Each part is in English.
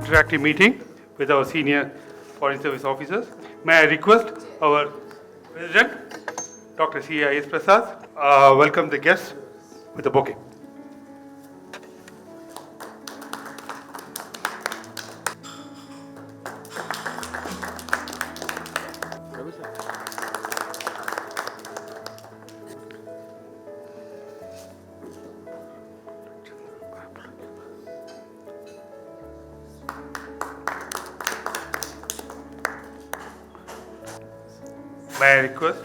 interactive meeting with our senior foreign service officers. May I request our President, Dr. C.I.S. Prasad, welcome the guests with a bouquet. May I request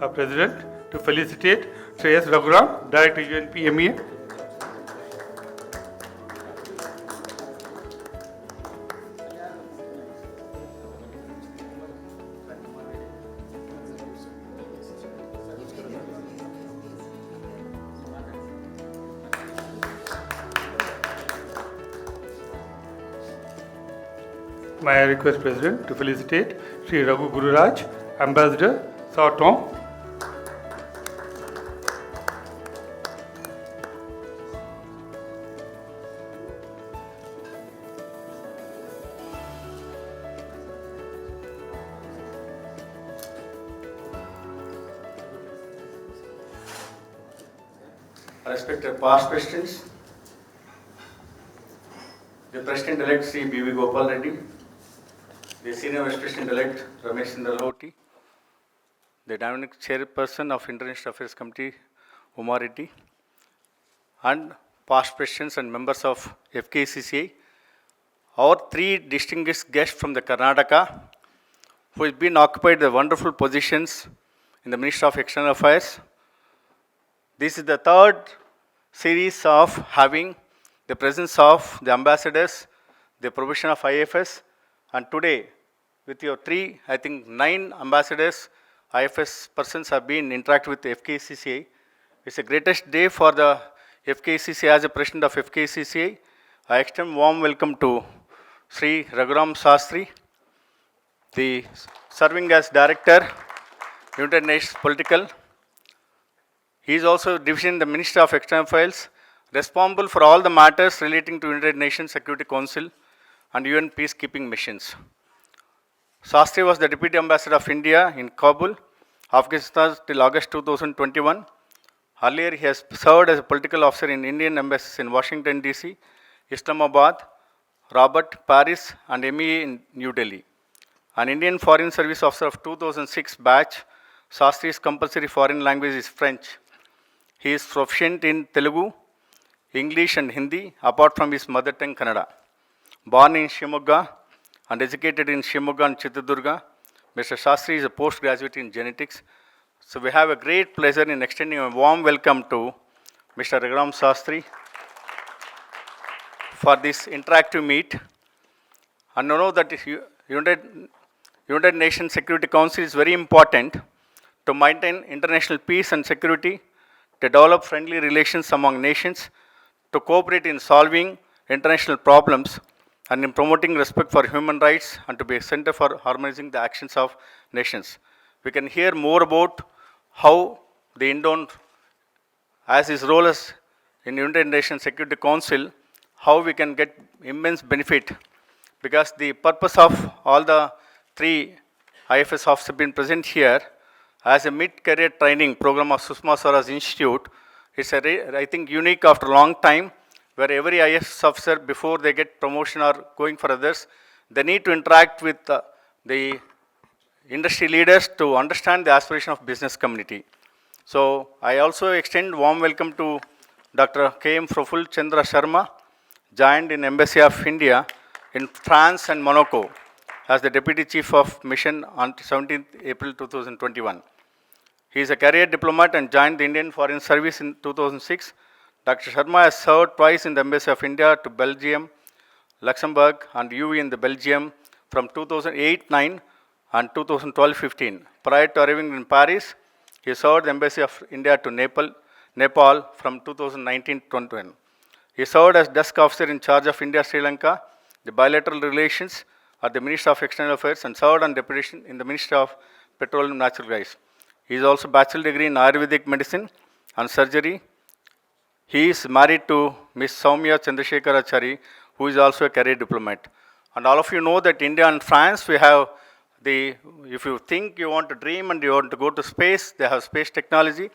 our President to felicitate Shri Raghuram, Director UNP MEA. May I request President to felicitate Shri Raghu Gururaj, Ambassador, Tome. Respected past presidents, the President-elect Shri B.V. Gopal Reddy, the Senior Vice President-elect Ramesh Chandra Lahoti, the Dynamic Chairperson of International Affairs Committee Uma Reddy, and past presidents and members of FKCCI, our three distinguished guests from the Karnataka, who have been occupied the wonderful positions in the Ministry of External Affairs. This is the third series of having the presence of the ambassadors, the provision of IFS, and today, with your three, I think 9 ambassadors, IFS persons have been interacted with the FKCCI. It's the greatest day for the FKCCI. As a president of FKCCI, I extend warm welcome to Shri Raghuram Shastri, the serving as Director, United Nations Political. He is also division in the Ministry of External Affairs, responsible for all the matters relating to United Nations Security Council and UN peacekeeping missions. Shastri was the Deputy Ambassador of India in Kabul, Afghanistan till August 2021. Earlier, he has served as a political officer in Indian embassies in Washington, D.C., Islamabad, Rabat, Paris, and MEA in New Delhi. An Indian Foreign Service Officer of 2006 batch, Shastri's compulsory foreign language is French. He is proficient in Telugu, English and Hindi, apart from his mother tongue Kannada. Born in Shimoga and educated in Shimoga and Chitradurga, Mr. Shastri is a postgraduate in genetics. So we have a great pleasure in extending a warm welcome to Mr. Raghuram Shastri for this interactive meet. And you know that United Nations Security Council is very important to maintain international peace and security, to develop friendly relations among nations, to cooperate in solving international problems, and in promoting respect for human rights, and to be a center for harmonizing the actions of nations. We can hear more about how the Indon, as his role as in United Nations Security Council, how we can get immense benefit, because the purpose of all the 3 IFS officers have been present here as a mid-career training program of Sushma Swaraj Institute. It's I think unique after a long time, where every IFS officer, before they get promotion or going for others, they need to interact with the industry leaders to understand the aspiration of business community. So I also extend warm welcome to Dr. K.M. Praphullachandra Sharma, joined in Embassy of India in France and Monaco as the Deputy Chief of Mission on 17th April 2021. He is a career diplomat and joined the Indian Foreign Service in 2006. Dr. Sharma has served twice in the Embassy of India to Belgium, Luxembourg, and UE in the Belgium from 2008-9 and 2012-15. Prior to arriving in Paris, he served the Embassy of India to Nepal from 2019-21. He served as desk officer in charge of India-Sri Lanka, the bilateral relations at the Ministry of External Affairs, and served on deputation in the Ministry of Petroleum and Natural Gas. He is also bachelor degree in Ayurvedic medicine and surgery. He is married to Ms. Soumya Chandrasekharachari, who is also a career diplomat. And all of you know that India and France, we have if you think you want to dream and you want to go to space, they have space technology.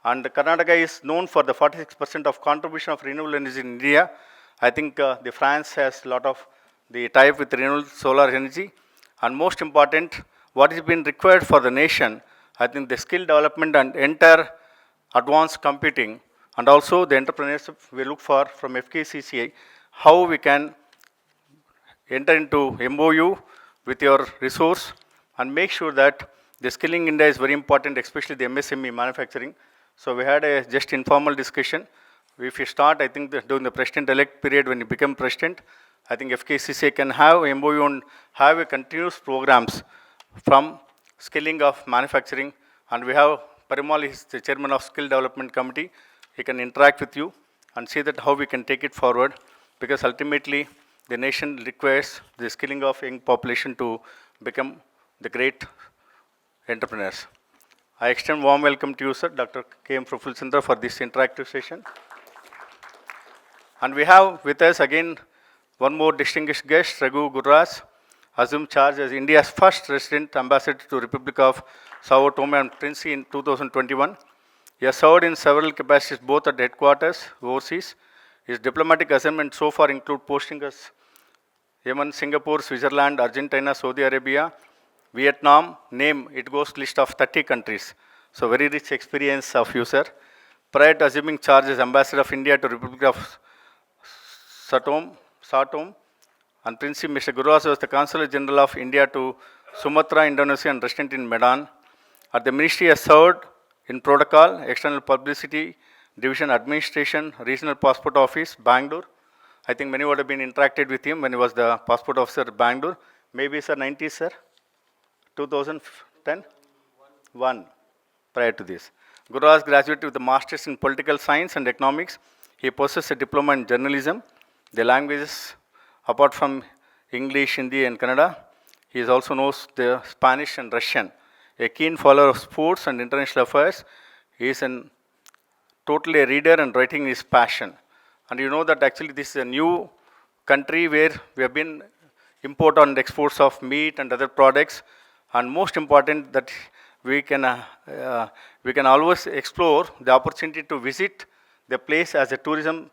And Karnataka is known for the 46% of contribution of renewable energy in India. I think the France has a lot of the type with renewable solar energy. And most important, what is being required for the nation, I think the skill development and entire advanced computing, and also the entrepreneurship we look for from FKCCI, how we can enter into MOU with your resource and make sure that the skilling India is very important, especially the MSME manufacturing. So we had a just informal discussion. If you start, I think during the president-elect period when you become president, I think FKCCI can have MOU and have a continuous programs from skilling of manufacturing. And we have Parimal, is the chairman of Skill Development Committee. He can interact with you and see that how we can take it forward, because ultimately the nation requires the skilling of young population to become the great entrepreneurs. I extend warm welcome to you, sir, Dr. K.M. Praphullachandra, for this interactive session. And we have with us again one more distinguished guest, Raghu Gururaj, assumed charge as India's first resident ambassador to Republic of Sao Tome and Principe in 2021. He has served in several capacities, both at headquarters, overseas. His diplomatic assignments so far include posting as Yemen, Singapore, Switzerland, Argentina, Saudi Arabia, Vietnam, name, it goes list of 30 countries. So very rich experience of you, sir. Prior to assuming charge as Ambassador of India to Republic of Satom and Principe, Mr. Gururaj was the Consul General of India to Sumatra, Indonesia, and resident in Medan. At the ministry, has served in Protocol, External Publicity, Division Administration, Regional Passport Office, Bangalore. I think many would have been interacted with him when he was the passport officer at Bangalore. Maybe, sir, 90s, sir? 2010? 1, prior to this. Gururaj graduated with a master's in political science and economics. He possesses a diploma in journalism. The languages, apart from English, Hindi, and Kannada, he also knows the Spanish and Russian. A keen follower of sports and international affairs, he is totally a reader and writing is passion. And you know that actually this is a new country where we have been import and exports of meat and other products. And most important that we can always explore the opportunity to visit the place as a tourism,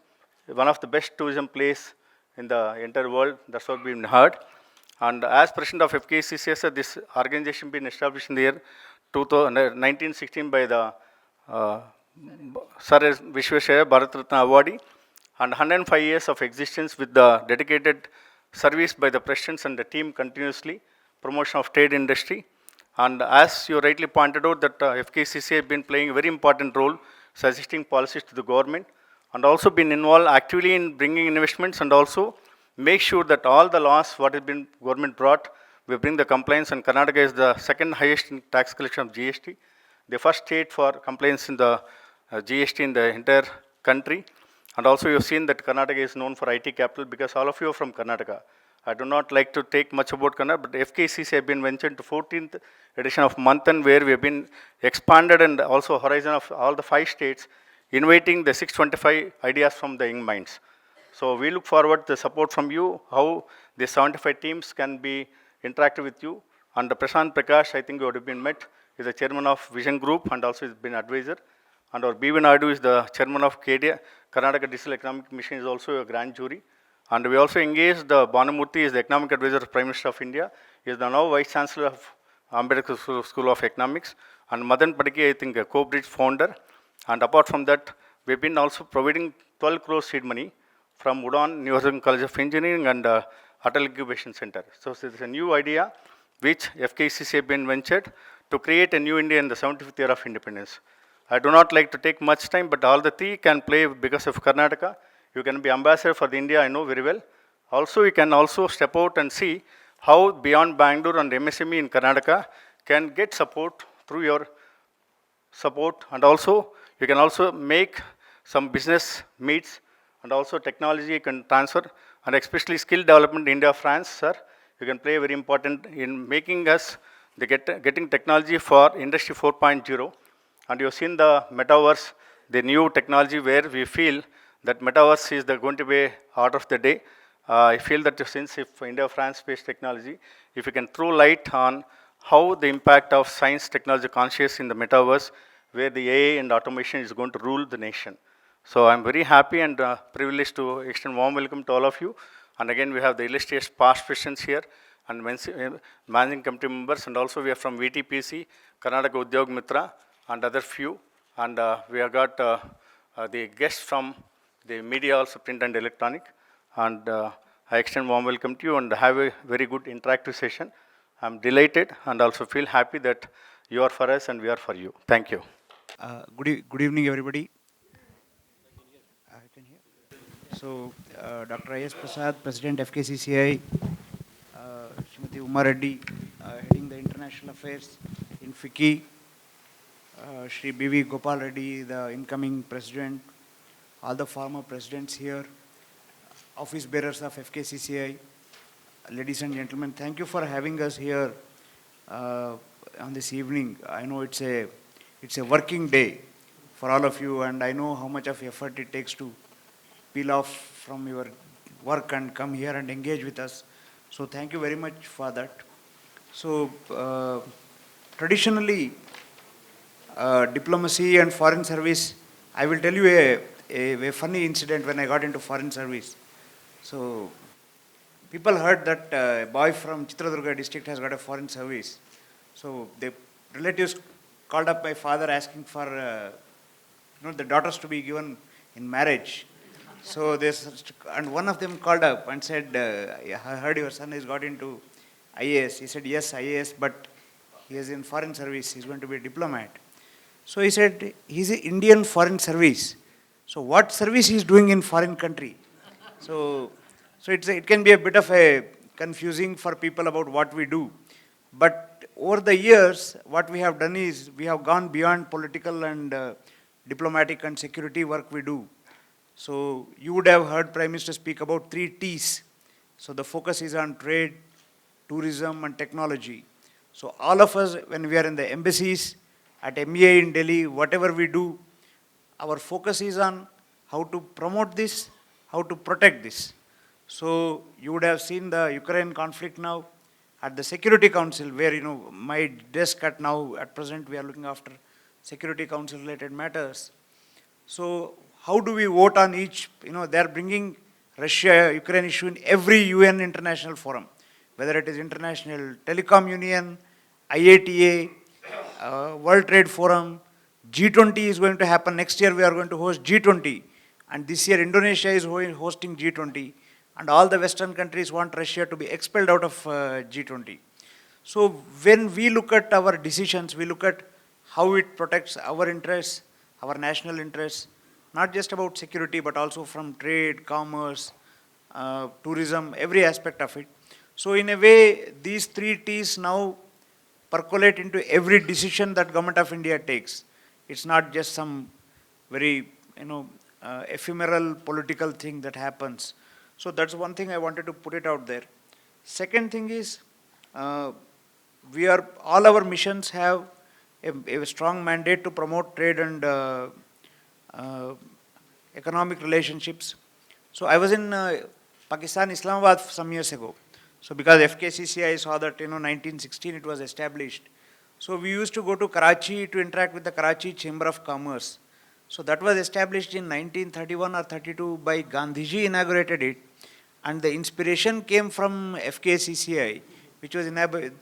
one of the best tourism place in the entire world. That's what we've heard. And as president of FKCCI, this organization been established in the year 1916 by the Sir Vishweshaya Bharat Ratna Awardee, and 105 years of existence with the dedicated service by the presidents and the team continuously, promotion of trade industry. And as you rightly pointed out that FKCCI has been playing a very important role suggesting policies to the government, and also been involved actively in bringing investments, and also make sure that all the laws what has been government brought, we bring the compliance. And Karnataka is the second highest in tax collection of GST, the first state for compliance in the GST in the entire country. And also you have seen that Karnataka is known for IT capital, because all of you are from Karnataka. I do not like to take much about Karnataka, but FKCCI have been ventured to 14th edition of Manthan, where we have been expanded, and also horizon of all the 5 states, innovating the 625 ideas from the young minds. So we look forward to the support from you, how the 75 teams can be interactive with you. And Prashant Prakash, I think you would have been met, is the chairman of Vision Group and also has been advisor. And our B.V. Naidu is the chairman of KDA, Karnataka Digital Economic Mission, is also a grand jury. And we also engaged Bhanumurthy, is the economic advisor of Prime Minister of India. He is the now Vice Chancellor of Ambedkar School of Economics. And Madan Padiki, I think, a co-bridge founder. And apart from that, we've been also providing 12 crore seed money from Udon New Horizon College of Engineering and Atal Incubation Center. So this is a new idea which FKCCI have been ventured to create a new India in the 75th year of independence. I do not like to take much time, but all the 3 can play because of Karnataka. You can be ambassador for the India, I know very well. Also, you can also step out and see how beyond Bangalore and MSME in Karnataka can get support through your support. And also, you can also make some business meets, and also technology can transfer, and especially skill development in India, France, sir. You can play very important in making us getting technology for Industry 4.0. And you've seen the metaverse, the new technology where we feel that metaverse is going to be order of the day. I feel that since if India-France space technology, if you can throw light on how the impact of science technology conscious in the metaverse, where the AI and automation is going to rule the nation. So I'm very happy and privileged to extend warm welcome to all of you. And again, we have the illustrious past presidents here and managing committee members, and also we are from VTPC, Karnataka Udyog Mitra, and other few. And we have got the guests from the media, also print and electronic. And I extend warm welcome to you and have a very good interactive session. I'm delighted and also feel happy that you are for us and we are for you. Thank you. Good evening, everybody. I can hear. So, Dr. I.S. Prasad, President FKCCI, Shrimati Uma Reddy, heading the International Affairs in FICCI, Shri B.V. Gopal Reddy, the incoming President, all the former presidents here, office bearers of FKCCI, ladies and gentlemen, thank you for having us here on this evening. I know it's a working day for all of you, and I know how much of effort it takes to peel off from your work and come here and engage with us. So thank you very much for that. So traditionally, diplomacy and foreign service, I will tell you a funny incident when I got into foreign service. So people heard that a boy from Chitradurga district has got a foreign service. So the relatives called up my father asking for the daughters to be given in marriage. So and one of them called up and said, I heard your son has got into IAS. He said, yes, IAS, but he is in foreign service. He's going to be a diplomat. So he said, he's an Indian foreign service. So what service he's doing in foreign country? So it can be a bit of a confusing for people about what we do. But over the years, what we have done is we have gone beyond political and diplomatic and security work we do. So you would have heard Prime Minister speak about 3 T's. So the focus is on trade, tourism and technology. So all of us, when we are in the embassies, at MEA in Delhi, whatever we do, our focus is on how to promote this, how to protect this. So you would have seen the Ukraine conflict now at the Security Council, where my desk at present we are looking after Security Council related matters. So how do we vote on each? They are bringing Russia-Ukraine issue in every UN international forum, whether it is International Telecom Union, IATA, World Trade Forum, G20 is going to happen. Next year we are going to host G20. And this year Indonesia is hosting G20. And all the Western countries want Russia to be expelled out of G20. So when we look at our decisions, we look at how it protects our interests, our national interests, not just about security, but also from trade, commerce, tourism, every aspect of it. So in a way, these 3 T's now percolate into every decision that Government of India takes. It's not just some very, ephemeral political thing that happens. So that's one thing I wanted to put it out there. Second thing is, all our missions have a strong mandate to promote trade and economic relationships. So I was in Pakistan, Islamabad some years ago. So because FKCCI saw that 1916 it was established. So we used to go to Karachi to interact with the Karachi Chamber of Commerce. So that was established in 1931 or 32 by Gandhiji inaugurated it. And the inspiration came from FKCCI, which was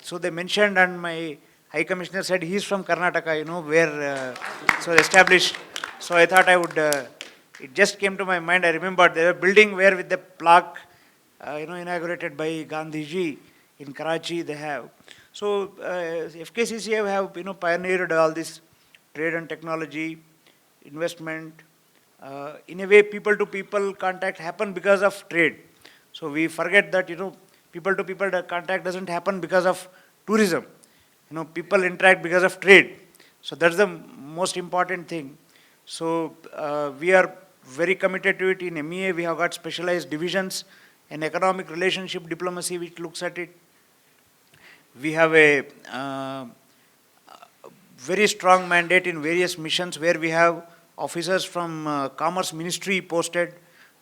so they mentioned, and my High Commissioner said he's from Karnataka, where so established. So I thought I would, it just came to my mind. I remembered there was a building where with the plaque, inaugurated by Gandhiji in Karachi they have. So FKCCI have, pioneered all this trade and technology, investment. In a way, people-to-people contact happen because of trade. So we forget that, people-to-people contact doesn't happen because of tourism. People interact because of trade. So that's the most important thing. So we are very committed to it. In MEA, we have got specialized divisions in economic relationship diplomacy, which looks at it. We have a very strong mandate in various missions where we have officers from Commerce Ministry posted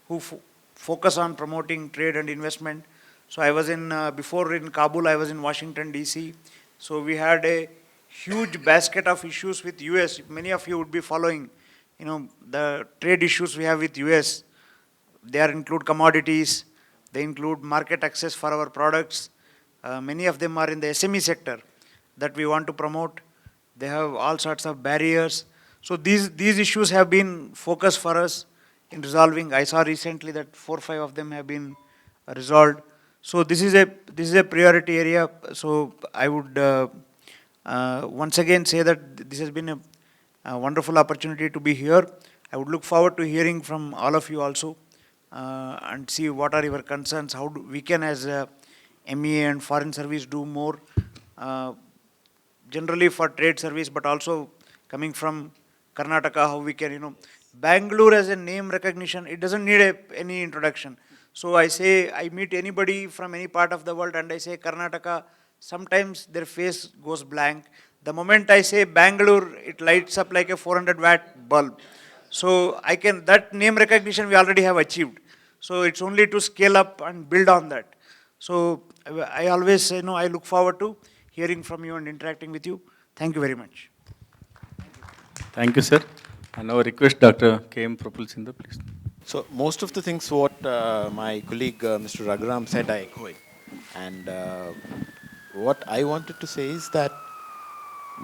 who focus on promoting trade and investment. So I was before in Kabul, I was in Washington, D.C. So we had a huge basket of issues with US. Many of you would be following, the trade issues we have with US. They include commodities, they include market access for our products. Many of them are in the SME sector that we want to promote. They have all sorts of barriers. So these issues have been focused for us in resolving. I saw recently that 4 or 5 of them have been resolved. So this is a priority area. So I would once again say that this has been a wonderful opportunity to be here. I would look forward to hearing from all of you also and see what are your concerns, how we can as MEA and Foreign Service do more generally for trade service, but also coming from Karnataka, how we can, Bangalore as a name recognition, it doesn't need any introduction. So I say, I meet anybody from any part of the world and I say Karnataka, sometimes their face goes blank. The moment I say Bangalore, it lights up like a 400-watt bulb. So that name recognition we already have achieved. So it's only to scale up and build on that. So I always say, I look forward to hearing from you and interacting with you. Thank you very much. Thank you, sir. And now request Dr. K.M. Praphullachandra, please. So most of the things what my colleague Mr. Raghuram said, I echo it. And what I wanted to say is that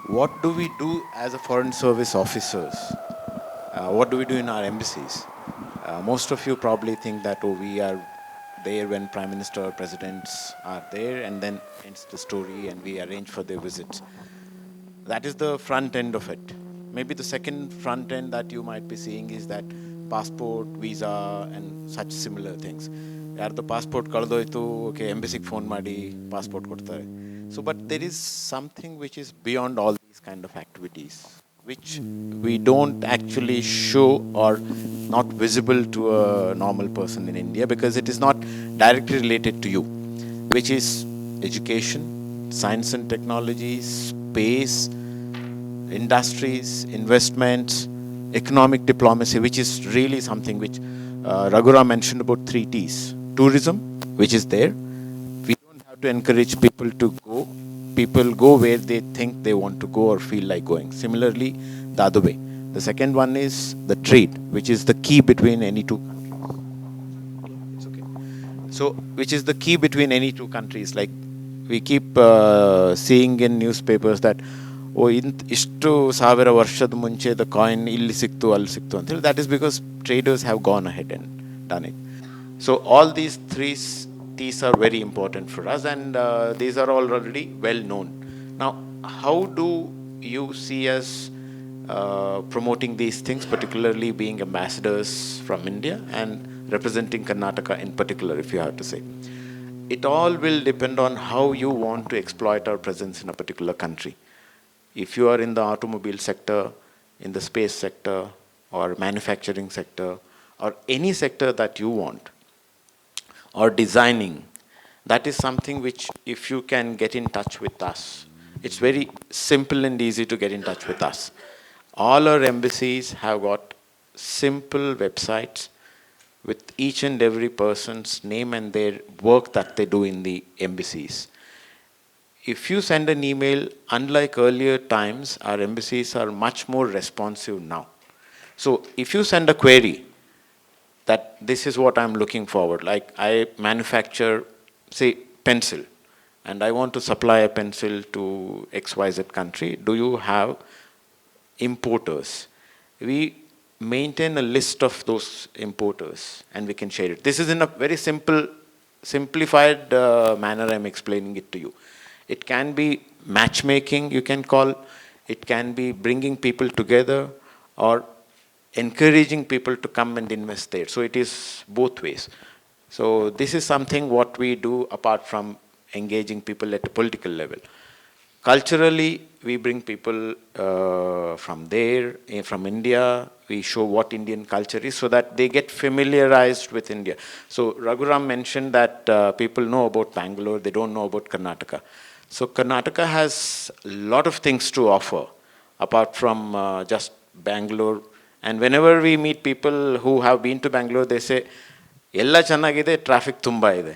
what do we do as a foreign service officers? What do we do in our embassies? Most of you probably think that, we are there when Prime Minister or Presidents are there, and then ends the story and we arrange for their visits. That is the front end of it. Maybe the second front end that you might be seeing is that passport, visa and such similar things. Yardo passport kaladoitu, okay, embassy phone ಮಾಡಿ passport ಕೊಡ್ತಾರೆ. So but there is something which is beyond all these kind of activities, which we don't actually show or not visible to a normal person in India because it is not directly related to you, which is education, science and technology, space, industries, investments, economic diplomacy, which is really something which Raghuram mentioned about 3 T's. Tourism, which is there. We don't have to encourage people to go. People go where they think they want to go or feel like going. Similarly, the other way. The second one is the trade, which is the key between any two countries. It's okay. So, which is the key between any two countries. Like we keep seeing in newspapers that ಇಷ್ಟು ಸಾವಿರ ವರ್ಷದ ಮುಂಚೆ the coin ಇಲ್ಲಿ ಸಿಕ್ತು ಅಲ್ಲಿ ಸಿಕ್ತು ಅಂತ ಹೇಳಿ. That is because traders have gone ahead and done it. So all these 3 T's are very important for us, and these are already well known. Now, how do you see us promoting these things, particularly being ambassadors from India and representing Karnataka in particular, if you have to say? It all will depend on how you want to exploit our presence in a particular country. If you are in the automobile sector, in the space sector, or manufacturing sector, or any sector that you want, or designing, that is something which if you can get in touch with us, it's very simple and easy to get in touch with us. All our embassies have got simple websites with each and every person's name and their work that they do in the embassies. If you send an email, unlike earlier times, our embassies are much more responsive now. So if you send a query that this is what I'm looking forward, like I manufacture, say, pencil, and I want to supply a pencil to XYZ country, do you have importers? We maintain a list of those importers and we can share it. This is in a very simplified manner I'm explaining it to you. It can be matchmaking, you can call. It can be bringing people together or encouraging people to come and invest there. So it is both ways. So this is something what we do apart from engaging people at a political level. Culturally, we bring people from there, from India. We show what Indian culture is so that they get familiarized with India. So Raghuram mentioned that people know about Bangalore, they don't know about Karnataka. So Karnataka has a lot of things to offer apart from just Bangalore. And whenever we meet people who have been to Bangalore, they say, ಎಲ್ಲ ಚೆನ್ನಾಗಿದೆ, traffic ತುಂಬ ಇದೆ.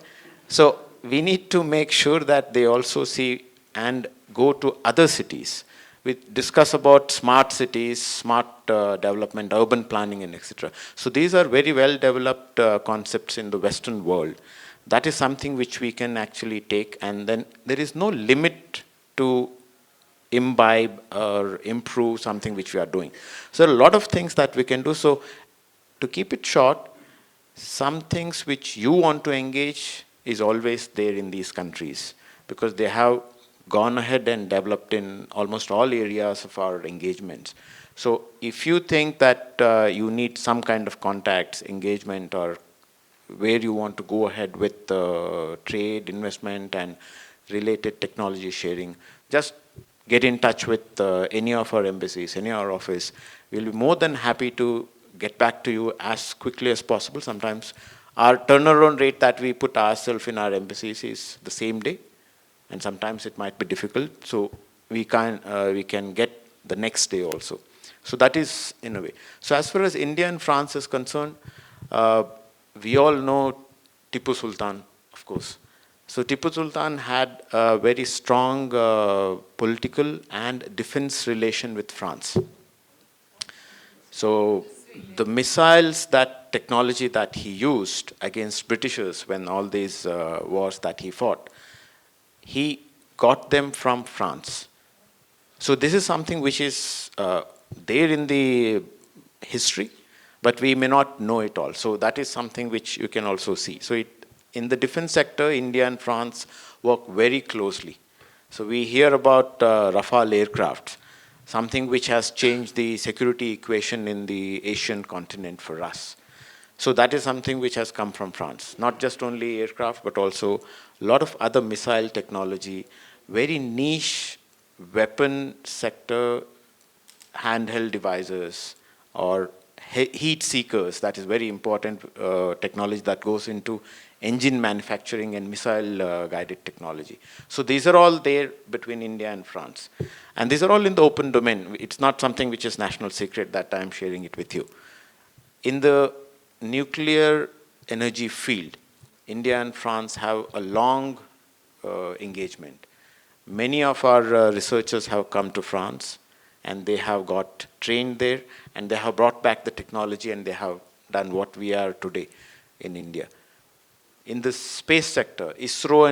So we need to make sure that they also see and go to other cities. We discuss about smart cities, smart development, urban planning, and etc. So these are very well developed concepts in the Western world. That is something which we can actually take, and then there is no limit to imbibe or improve something which we are doing. So a lot of things that we can do. So to keep it short, some things which you want to engage is always there in these countries, because they have gone ahead and developed in almost all areas of our engagements. So if you think that you need some kind of contacts, engagement, or where you want to go ahead with trade, investment, and related technology sharing, just get in touch with any of our embassies, any of our office. We'll be more than happy to get back to you as quickly as possible. Sometimes our turnaround rate that we put ourselves in our embassies is the same day, and sometimes it might be difficult. So we can get the next day also. So that is in a way. So as far as India and France is concerned, we all know Tipu Sultan, of course. So Tipu Sultan had a very strong political and defense relation with France. So the missiles, that technology that he used against Britishers when all these wars that he fought, he got them from France. So this is something which is there in the history, but we may not know it all. So that is something which you can also see. So in the defense sector, India and France work very closely. So we hear about Rafale aircraft, something which has changed the security equation in the Asian continent for us. So that is something which has come from France. Not just only aircraft, but also a lot of other missile technology, very niche weapon sector, handheld devices, or heat seekers. That is very important technology that goes into engine manufacturing and missile guided technology. So these are all there between India and France. And these are all in the open domain. It's not something which is national secret that I'm sharing it with you. In the nuclear energy field, India and France have a long engagement. Many of our researchers have come to France, and they have got trained there, and they have brought back the technology, and they have done what we are today in India. In the space sector, ISRO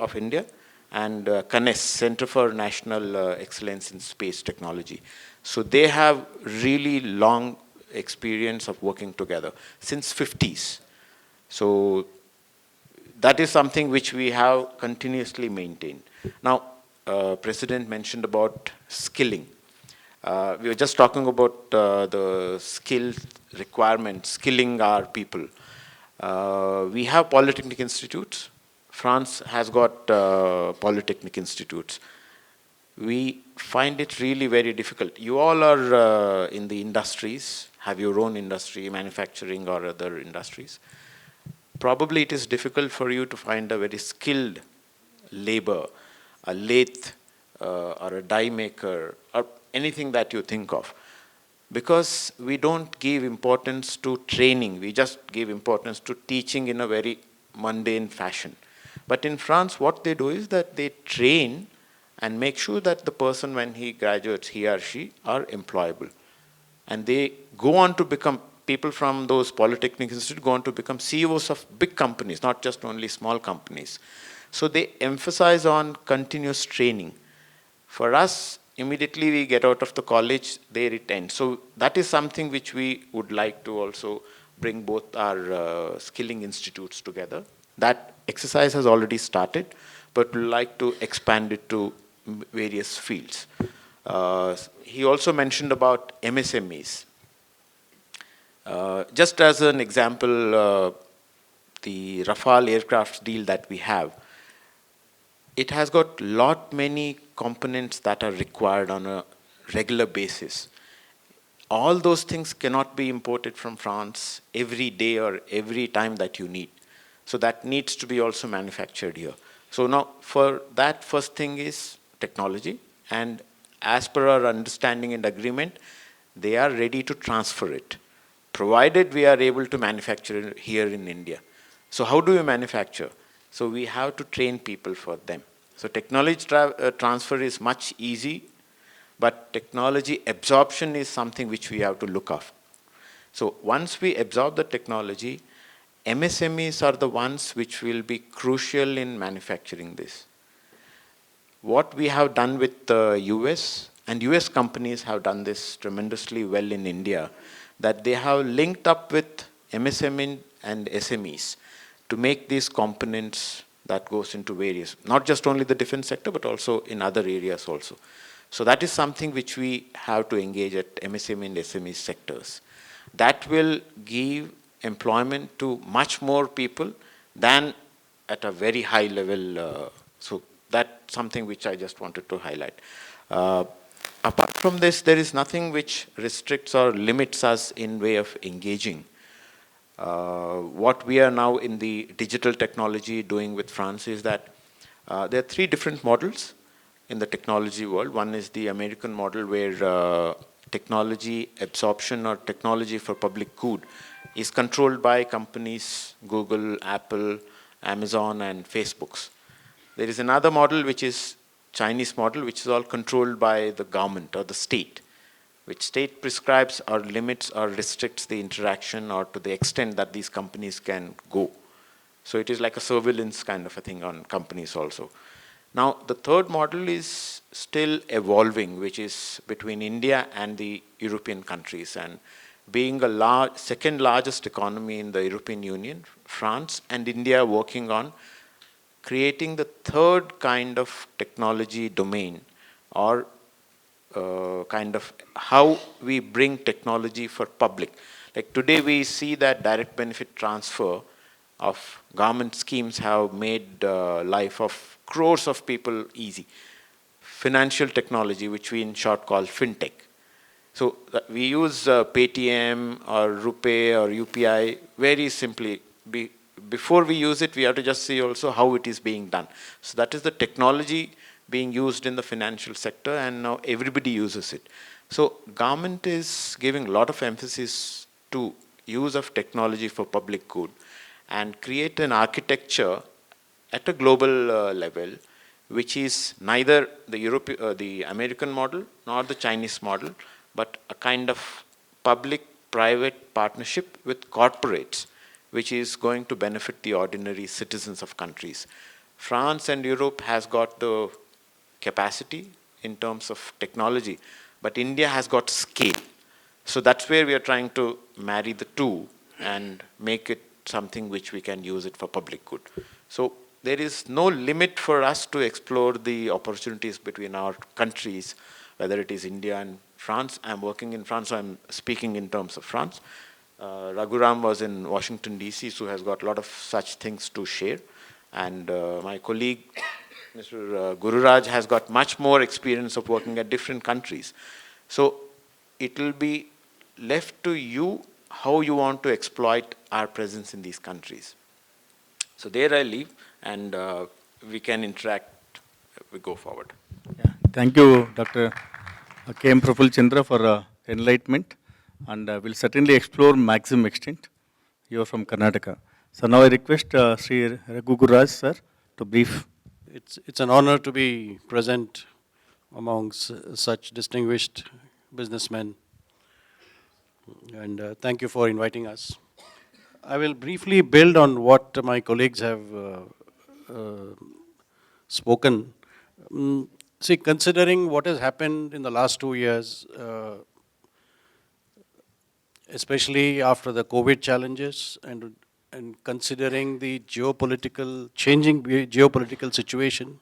of India, and CANES, Center for National Excellence in Space Technology. So they have really long experience of working together since 50s. So that is something which we have continuously maintained. Now, President mentioned about skilling. We were just talking about the skill requirement, skilling our people. We have polytechnic institutes. France has got polytechnic institutes. We find it really very difficult. You all are in the industries, have your own industry, manufacturing or other industries. Probably it is difficult for you to find a very skilled labor, a lathe or a die maker, or anything that you think of. Because we don't give importance to training, we just give importance to teaching in a very mundane fashion. But in France, what they do is that they train and make sure that the person, when he graduates, he or she are employable. And they go on to become, people from those polytechnic institutes go on to become CEOs of big companies, not just only small companies. So they emphasize on continuous training. For us, immediately we get out of the college, there it ends. So that is something which we would like to also bring both our skilling institutes together. That exercise has already started, but we'd like to expand it to various fields. He also mentioned about MSMEs. Just as an example, the Rafale aircraft deal that we have, it has got lot many components that are required on a regular basis. All those things cannot be imported from France every day or every time that you need. So that needs to be also manufactured here. So now for that, first thing is technology, and as per our understanding and agreement, they are ready to transfer it. provided we are able to manufacture here in India. So how do we manufacture? So we have to train people for them. So technology transfer is much easy, but technology absorption is something which we have to look after. So once we absorb the technology, MSMEs are the ones which will be crucial in manufacturing this. What we have done with the US, and US companies have done this tremendously well in India, that they have linked up with MSME and SMEs to make these components that goes into various, not just only the defense sector, but also in other areas also. So that is something which we have to engage at MSME and SME sectors. That will give employment to much more people than at a very high level. So that's something which I just wanted to highlight. Apart from this, there is nothing which restricts or limits us in way of engaging. What we are now in the digital technology doing with France is that there are three different models in the technology world. One is the American model where technology absorption or technology for public good is controlled by companies, Google, Apple, Amazon, and Facebooks. There is another model which is Chinese model, which is all controlled by the government or the state, which state prescribes or limits or restricts the interaction or to the extent that these companies can go. So it is like a surveillance kind of a thing on companies also. Now, the third model is still evolving, which is between India and the European countries. And being a second largest economy in the European Union, France and India are working on creating the third kind of technology domain, or kind of how we bring technology for public. Like today we see that direct benefit transfer of government schemes have made life of crores of people easy. Financial technology, which we in short call fintech. So we use Paytm or RuPay or UPI very simply. Before we use it, we have to just see also how it is being done. So that is the technology being used in the financial sector, and now everybody uses it. So government is giving a lot of emphasis to use of technology for public good and create an architecture at a global level, which is neither the American model nor the Chinese model, but a kind of public-private partnership with corporates, which is going to benefit the ordinary citizens of countries. France and Europe has got the capacity in terms of technology, but India has got scale. So that's where we are trying to marry the two and make it something which we can use it for public good. So there is no limit for us to explore the opportunities between our countries, whether it is India and France. I'm working in France, so I'm speaking in terms of France. Raghuram was in Washington, D.C., so has got a lot of such things to share. And my colleague, Mr. Gururaj, has got much more experience of working at different countries. So it will be left to you how you want to exploit our presence in these countries. So there I leave, and we can interact, we go forward. Yeah. Thank you, Dr. K.M. Praphullachandra, for enlightenment, and we'll certainly explore maximum extent. You are from Karnataka. So now I request Shri Raghu Gururaj, sir, to brief. It's an honor to be present amongst such distinguished businessmen, and thank you for inviting us. I will briefly build on what my colleagues have spoken. See, considering what has happened in the last 2 years, especially after the COVID challenges, and considering the changing geopolitical situation,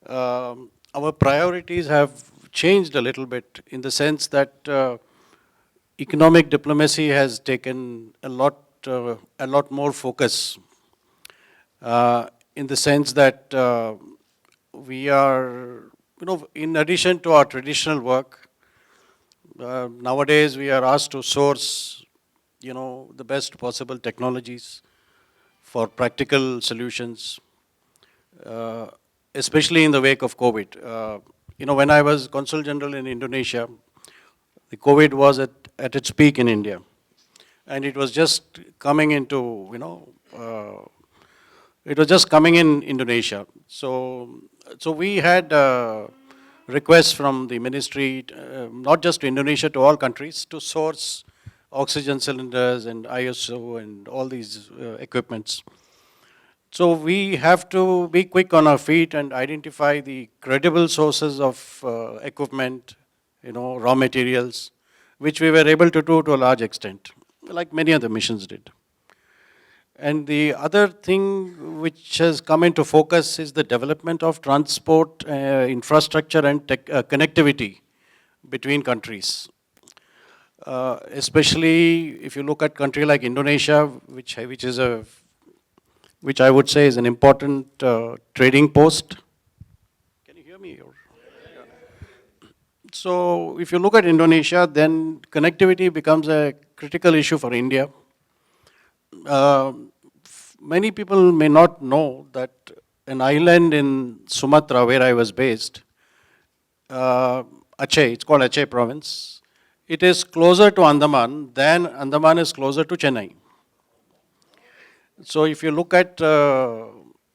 our priorities have changed a little bit, in the sense that economic diplomacy has taken a lot more focus, in the sense that we are, in addition to our traditional work, nowadays we are asked to source, the best possible technologies for practical solutions, especially in the wake of COVID. When I was Consul General in Indonesia, the COVID was at its peak in India. and it was just coming into, it was just coming in Indonesia. So we had requests from the ministry, not just to Indonesia, to all countries, to source oxygen cylinders and ISO and all these equipments. So we have to be quick on our feet and identify the credible sources of equipment, raw materials, which we were able to do to a large extent, like many other missions did. And the other thing which has come into focus is the development of transport infrastructure and connectivity between countries. Especially if you look at country like Indonesia, which I would say is an important trading post. Can you hear me? So if you look at Indonesia, then connectivity becomes a critical issue for India. Many people may not know that an island in Sumatra, where I was based, Aceh, it's called Aceh province, it is closer to Andaman than Andaman is closer to Chennai. So if you look at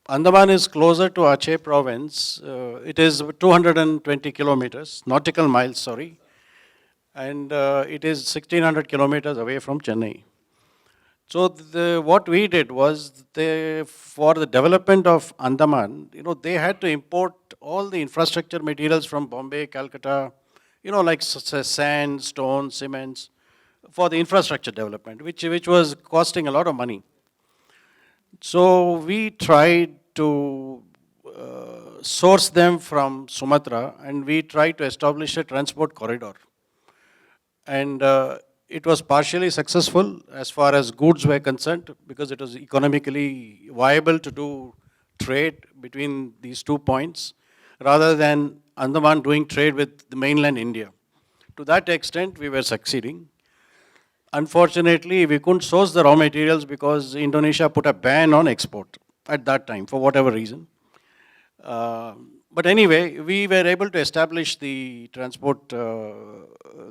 Andaman is closer to Aceh province, it is 220 kilometers, nautical miles, sorry, and it is 1600 kilometers away from Chennai. So what we did was, for the development of Andaman, they had to import all the infrastructure materials from Bombay, Calcutta, like sand, stone, cements, for the infrastructure development, which was costing a lot of money. So we tried to source them from Sumatra, and we tried to establish a transport corridor. And it was partially successful as far as goods were concerned, because it was economically viable to do trade between these 2 points, rather than Andaman doing trade with the mainland India. To that extent, we were succeeding. Unfortunately, we couldn't source the raw materials because Indonesia put a ban on export at that time, for whatever reason. But anyway, we were able to establish the transport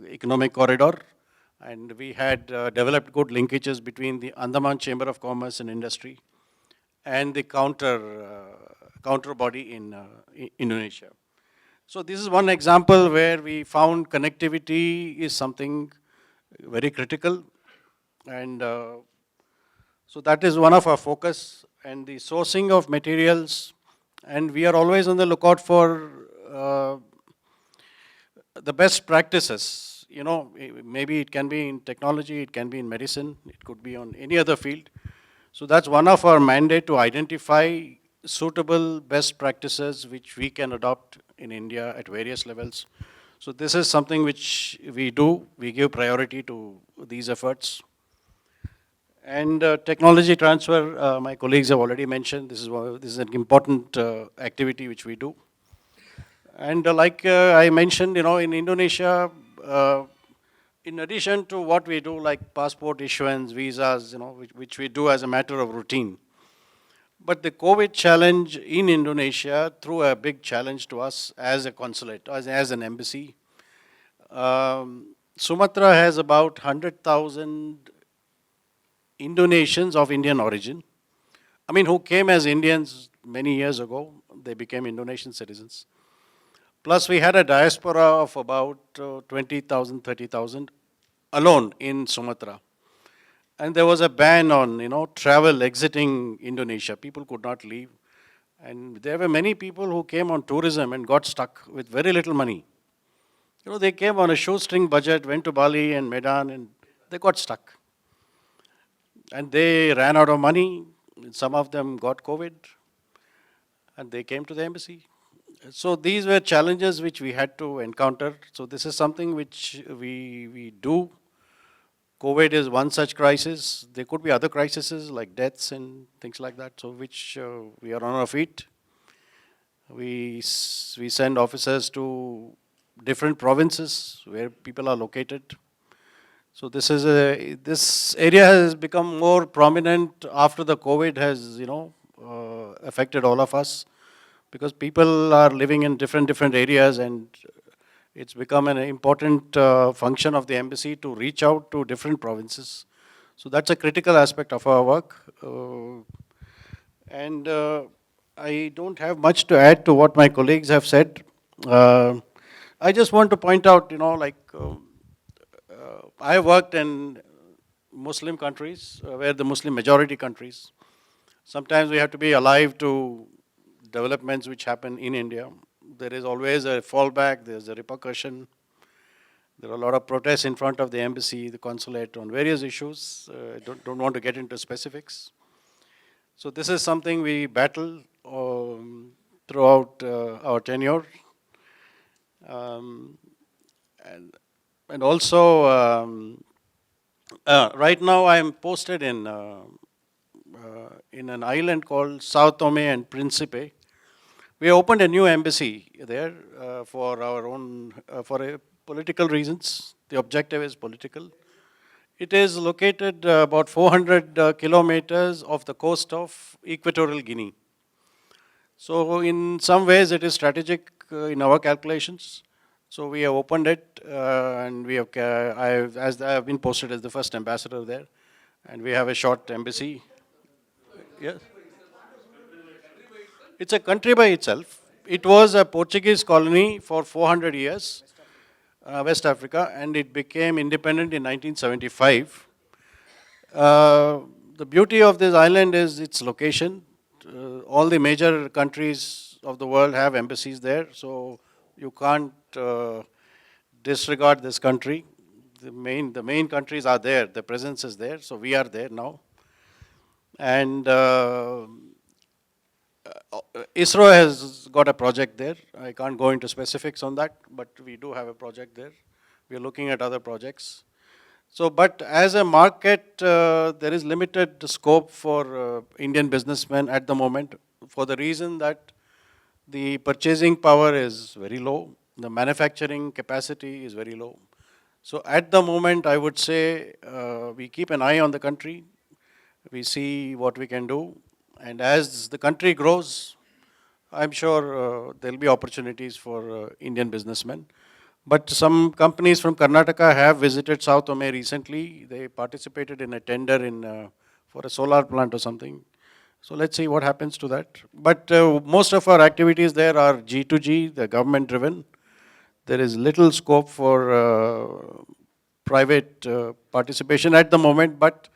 economic corridor, and we had developed good linkages between the Andaman Chamber of Commerce and Industry and the counter body in Indonesia. So this is one example where we found connectivity is something very critical, and so that is one of our focus, and the sourcing of materials, and we are always on the lookout for the best practices. Maybe it can be in technology, it can be in medicine, it could be on any other field. So that's one of our mandate, to identify suitable best practices which we can adopt in India at various levels. So this is something which we do. We give priority to these efforts. And technology transfer, my colleagues have already mentioned, this is an important activity which we do. And like I mentioned, in Indonesia, in addition to what we do, like passport issuance, visas, which we do as a matter of routine. But the COVID challenge in Indonesia threw a big challenge to us as a consulate, as an embassy. Sumatra has about 100,000 Indonesians of Indian origin. Who came as Indians many years ago. They became Indonesian citizens. Plus we had a diaspora of about 20,000, 30,000 alone in Sumatra. And there was a ban on, travel exiting Indonesia. People could not leave. And there were many people who came on tourism and got stuck with very little money. They came on a shoestring budget, went to Bali and Medan, and they got stuck. And they ran out of money. Some of them got COVID, and they came to the embassy. So these were challenges which we had to encounter. So this is something which we do. COVID is one such crisis. There could be other crises like deaths and things like that, so which we are on our feet. We send officers to different provinces where people are located. So this area has become more prominent after the COVID has affected all of us, because people are living in different areas, and it's become an important function of the embassy to reach out to different provinces. So that's a critical aspect of our work. And I don't have much to add to what my colleagues have said. I just want to point out, I worked in Muslim countries, where the Muslim majority countries. Sometimes we have to be alive to developments which happen in India. There is always a fallback, there's a repercussion. There are a lot of protests in front of the embassy, the consulate on various issues. I don't want to get into specifics. So this is something we battle throughout our tenure. And also, right now I am posted in an island called Sao Tome and Principe. We opened a new embassy there for our own, for political reasons. The objective is political. It is located about 400 kilometers off the coast of Equatorial Guinea. So in some ways it is strategic in our calculations. So we have opened it and we have, as I have been posted as the first ambassador there, and we have a short embassy. Yes. It's a country by itself. It was a Portuguese colony for 400 years, West Africa, and it became independent in 1975. The beauty of this island is its location. All the major countries of the world have embassies there, so you can't disregard this country. The main countries are there, the presence is there, so we are there now. And ISRO has got a project there. I can't go into specifics on that, but we do have a project there. We are looking at other projects. So, but as a market, there is limited scope for Indian businessmen at the moment, for the reason that the purchasing power is very low, the manufacturing capacity is very low. So at the moment, I would say we keep an eye on the country, we see what we can do, and as the country grows, I'm sure there will be opportunities for Indian businessmen. But some companies from Karnataka have visited South Tome recently. They participated in a tender for a solar plant or something. So let's see what happens to that. But most of our activities there are G2G, the government driven. There is little scope for private participation at the moment, but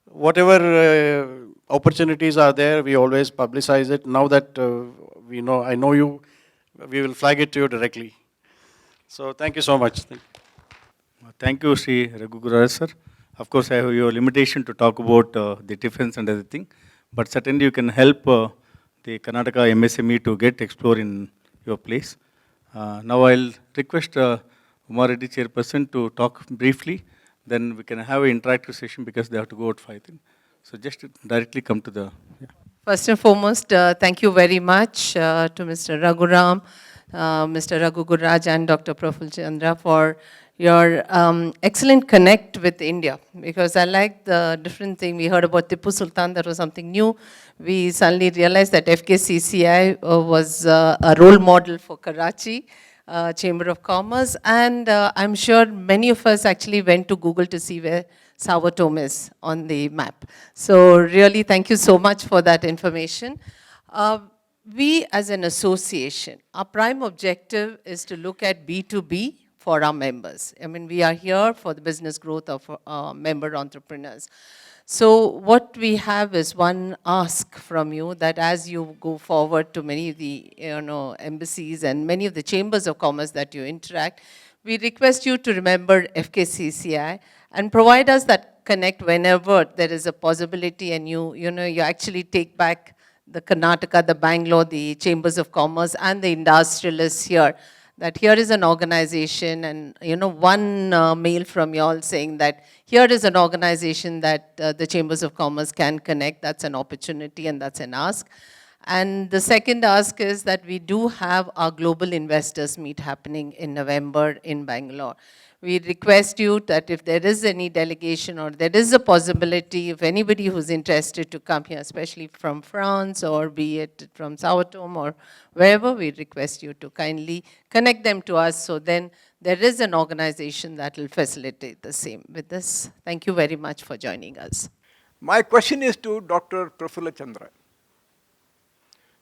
whatever opportunities are there, we always publicize it. Now that I know you, we will flag it to you directly. So thank you so much. Thank you, Shri Raghuram, sir. Of course, I have your limitation to talk about the defense and everything, but certainly you can help the Karnataka MSME to explore in your place. Now I'll request Umar Reddy chairperson to talk briefly, then we can have an interactive session because they have to go out 5 things. So just directly come to the... Yeah. First and foremost, thank you very much to Mr. Raghuram, Mr. Raghu, Gururaj and Dr. Praphullachandra for your excellent connect with India, because I like the different thing. We heard about Tipu Sultan, that was something new. We suddenly realized that FKCCI was a role model for Karachi Chamber of Commerce, and I'm sure many of us actually went to Google to see where Sao Tome is on the map. So really thank you so much for that information. We as an association, our prime objective is to look at B2B for our members. I mean, we are here for the business growth of member entrepreneurs. So what we have is one ask from you, that as you go forward to many of the embassies and many of the chambers of commerce that you interact, we request you to remember FKCCI and provide us that connect whenever there is a possibility, and you actually take back the Karnataka, the Bangalore, the chambers of commerce and the industrialists here, that here is an organization, and one mail from you all saying that here is an organization that the chambers of commerce can connect. That's an opportunity and that's an ask. And the second ask is that we do have our global investors meet happening in November in Bangalore. We request you that if there is any delegation or there is a possibility, if anybody who's interested to come here, especially from France or be it from Sao Tome or wherever, we request you to kindly connect them to us, so then there is an organization that will facilitate the same. With this, thank you very much for joining us. My question is to Dr. Praphullachandra.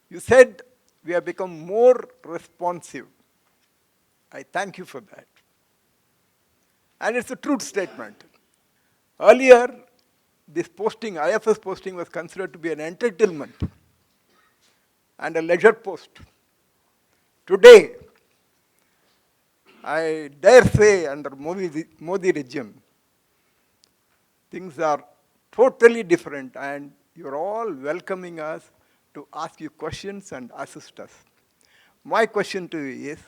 You said we have become more responsive. I thank you for that. And it's a truth statement. Earlier, this posting, IFS posting, was considered to be an entertainment and a leisure post. Today, I dare say under Modi regime, things are totally different, and you're all welcoming us to ask you questions and assist us. My question to you is,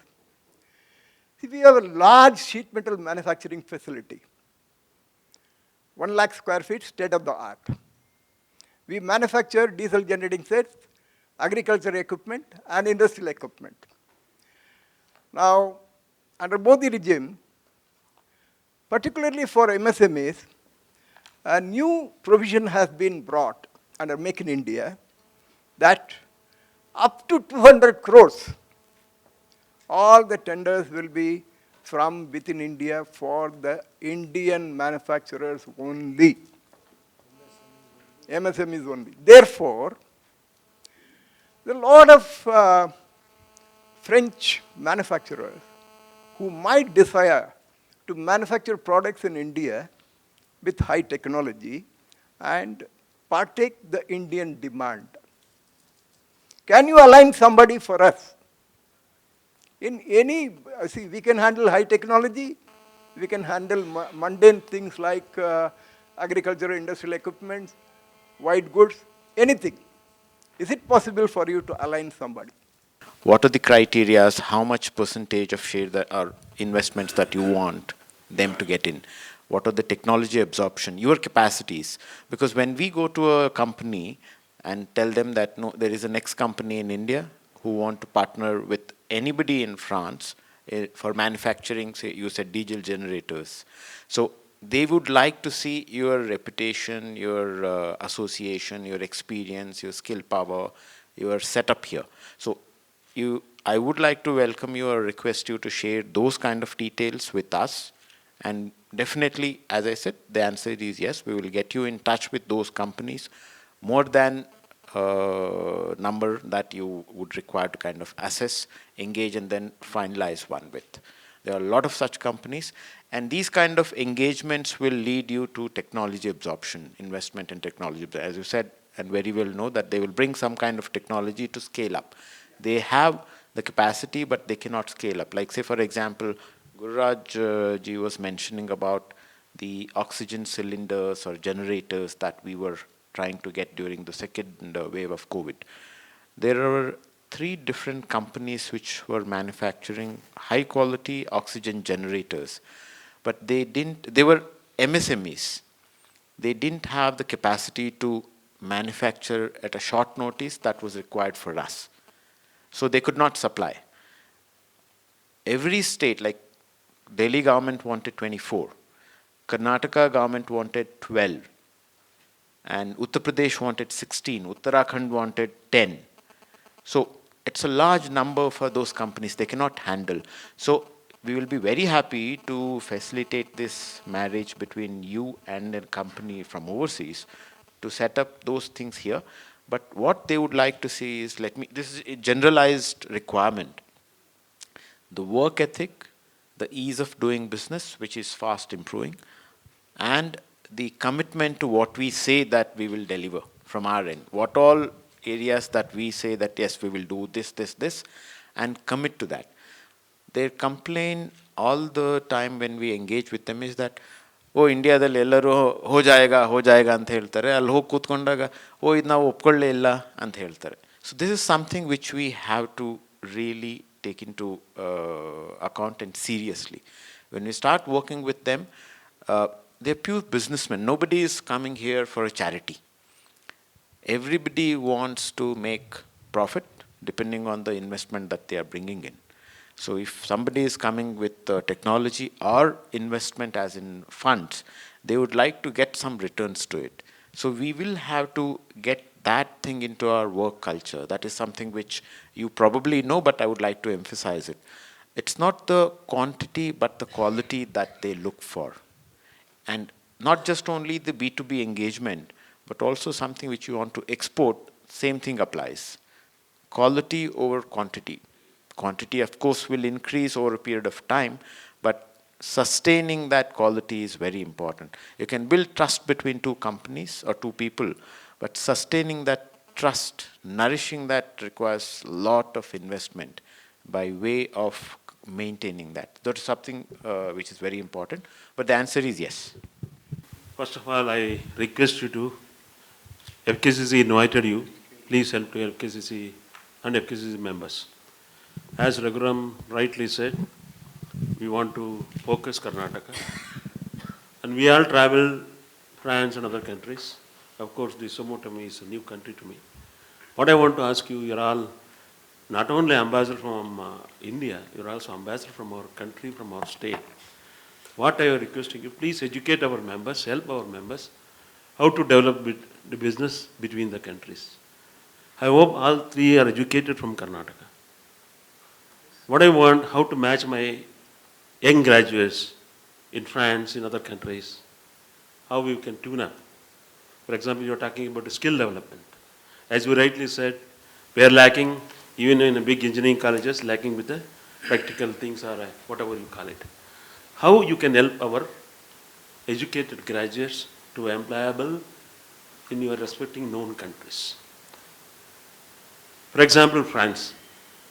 see, we have a large sheet metal manufacturing facility, 1 lakh square feet, state of the art. We manufacture diesel generating sets, agricultural equipment, and industrial equipment. Now, under Modi regime, particularly for MSMEs, a new provision has been brought under Make in India that up to 200 crores, all the tenders will be from within India for the Indian manufacturers only. MSMEs only. Therefore, there are a lot of French manufacturers who might desire to manufacture products in India with high technology and partake the Indian demand. Can you align somebody for us? In any, see, we can handle high technology, we can handle mundane things like agricultural, industrial equipment, white goods, anything. Is it possible for you to align somebody? What are the criteria? How much percentage of share that are investments that you want them to get in? What are the technology absorption, your capacities? Because when we go to a company and tell them that no, there is a next company in India who want to partner with anybody in France for manufacturing, say you said diesel generators. So they would like to see your reputation, your association, your experience, your skill power, your setup here. So I would like to welcome you or request you to share those kind of details with us. And definitely, as I said, the answer is yes. We will get you in touch with those companies, more than number that you would require to kind of assess, engage, and then finalize one with. There are a lot of such companies, and these kind of engagements will lead you to technology absorption, investment in technology. As you said, and very well know, that they will bring some kind of technology to scale up. They have the capacity, but they cannot scale up. Like say, for example, Gururaj ji was mentioning about the oxygen cylinders or generators that we were trying to get during the second wave of COVID. There are 3 different companies which were manufacturing high quality oxygen generators, but they were MSMEs. They didn't have the capacity to manufacture at a short notice that was required for us. So they could not supply. Every state, like Delhi government wanted 24, Karnataka government wanted 12, and Uttar Pradesh wanted 16, Uttarakhand wanted 10. So it's a large number for those companies, they cannot handle. So we will be very happy to facilitate this marriage between you and a company from overseas to set up those things here. But what they would like to see is, this is a generalized requirement. The work ethic, the ease of doing business, which is fast improving, and the commitment to what we say that we will deliver from our end. What all areas that we say that yes, we will do this, and commit to that. Their complaint all the time when we engage with them is that, ಓ ಇಂಡಿಯಾದಲ್ಲಿ ಎಲ್ಲರೂ ಹೋ ಜಾಯೇಗಾ ಅಂತ ಹೇಳ್ತಾರೆ, ಅಲ್ಲಿ ಹೋಗಿ ಕೂತ್ಕೊಂಡಾಗ ಇದು ನಾವು ಒಪ್ಕೊಳ್ಳೇ ಇಲ್ಲ ಅಂತ ಹೇಳ್ತಾರೆ. So this is something which we have to really take into account and seriously. When we start working with them, they're pure businessmen. Nobody is coming here for a charity. Everybody wants to make profit depending on the investment that they are bringing in. So if somebody is coming with technology or investment as in funds, they would like to get some returns to it. So we will have to get that thing into our work culture. That is something which you probably know, but I would like to emphasize it. it's not the quantity but the quality that they look for. And not just only the B2B engagement, but also something which you want to export, same thing applies. Quality over quantity. Quantity, of course, will increase over a period of time, but sustaining that quality is very important. You can build trust between two companies or two people, but sustaining that trust, nourishing that requires a lot of investment by way of maintaining that. That is something which is very important, but the answer is yes. First of all, I request you to, FKCC invited you, please help to FKCC and FKCC members. As Raghuram rightly said, we want to focus Karnataka. And we all travel France and other countries. Of course, the Tome is a new country to me. What I want to ask you, you're all not only ambassador from India, you're also ambassador from our country, from our state. What I am requesting you, please educate our members, help our members, how to develop the business between the countries. I hope all three are educated from Karnataka. What I want, how to match my young graduates in France, in other countries, how we can tune up. For example, you're talking about the skill development. As you rightly said, we are lacking, even in big engineering colleges, lacking with the practical things or whatever you call it. How you can help our educated graduates to be employable in your respecting known countries. For example, France.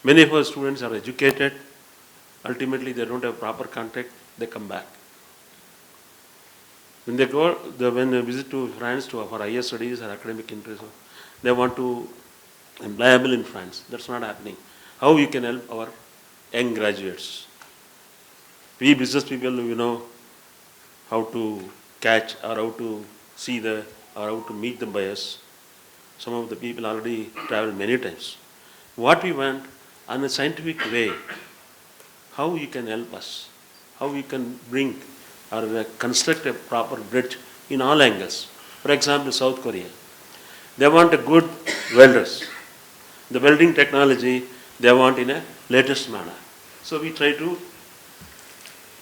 Many of our students are educated. Ultimately, they don't have proper contact. They come back. When they go, when they visit to France for higher studies or academic interest, they want to employable in France. That's not happening. How you can help our young graduates? We business people, we know how to catch or how to see or how to meet the buyers. Some of the people already traveled many times. What we want on a scientific way, how you can help us, how you can bring or construct a proper bridge in all angles. For example, South Korea. They want a good welders. The welding technology they want in a latest manner. So we try to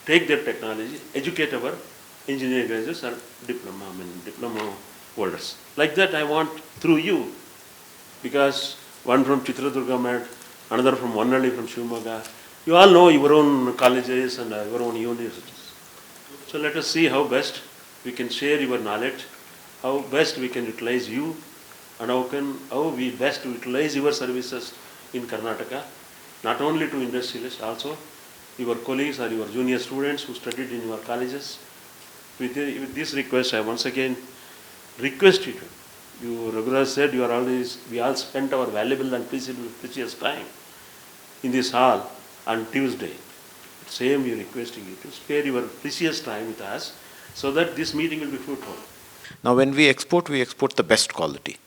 take their technology, educate our engineering graduates or diploma holders. Like that I want through you, because one from Chitradurga met, another from Vannalli, from Shivamoga. You all know your own colleges and your own universities. So let us see how best we can share your knowledge, how best we can utilize you, and how we best utilize your services in Karnataka, not only to industrialists, also your colleagues or your junior students who studied in your colleges. With this request, I once again request you to. Raghuram said, we all spent our valuable and precious time in this hall on Tuesday. Same we are requesting you to spare your precious time with us so that this meeting will be fruitful. Now, when we export the best quality.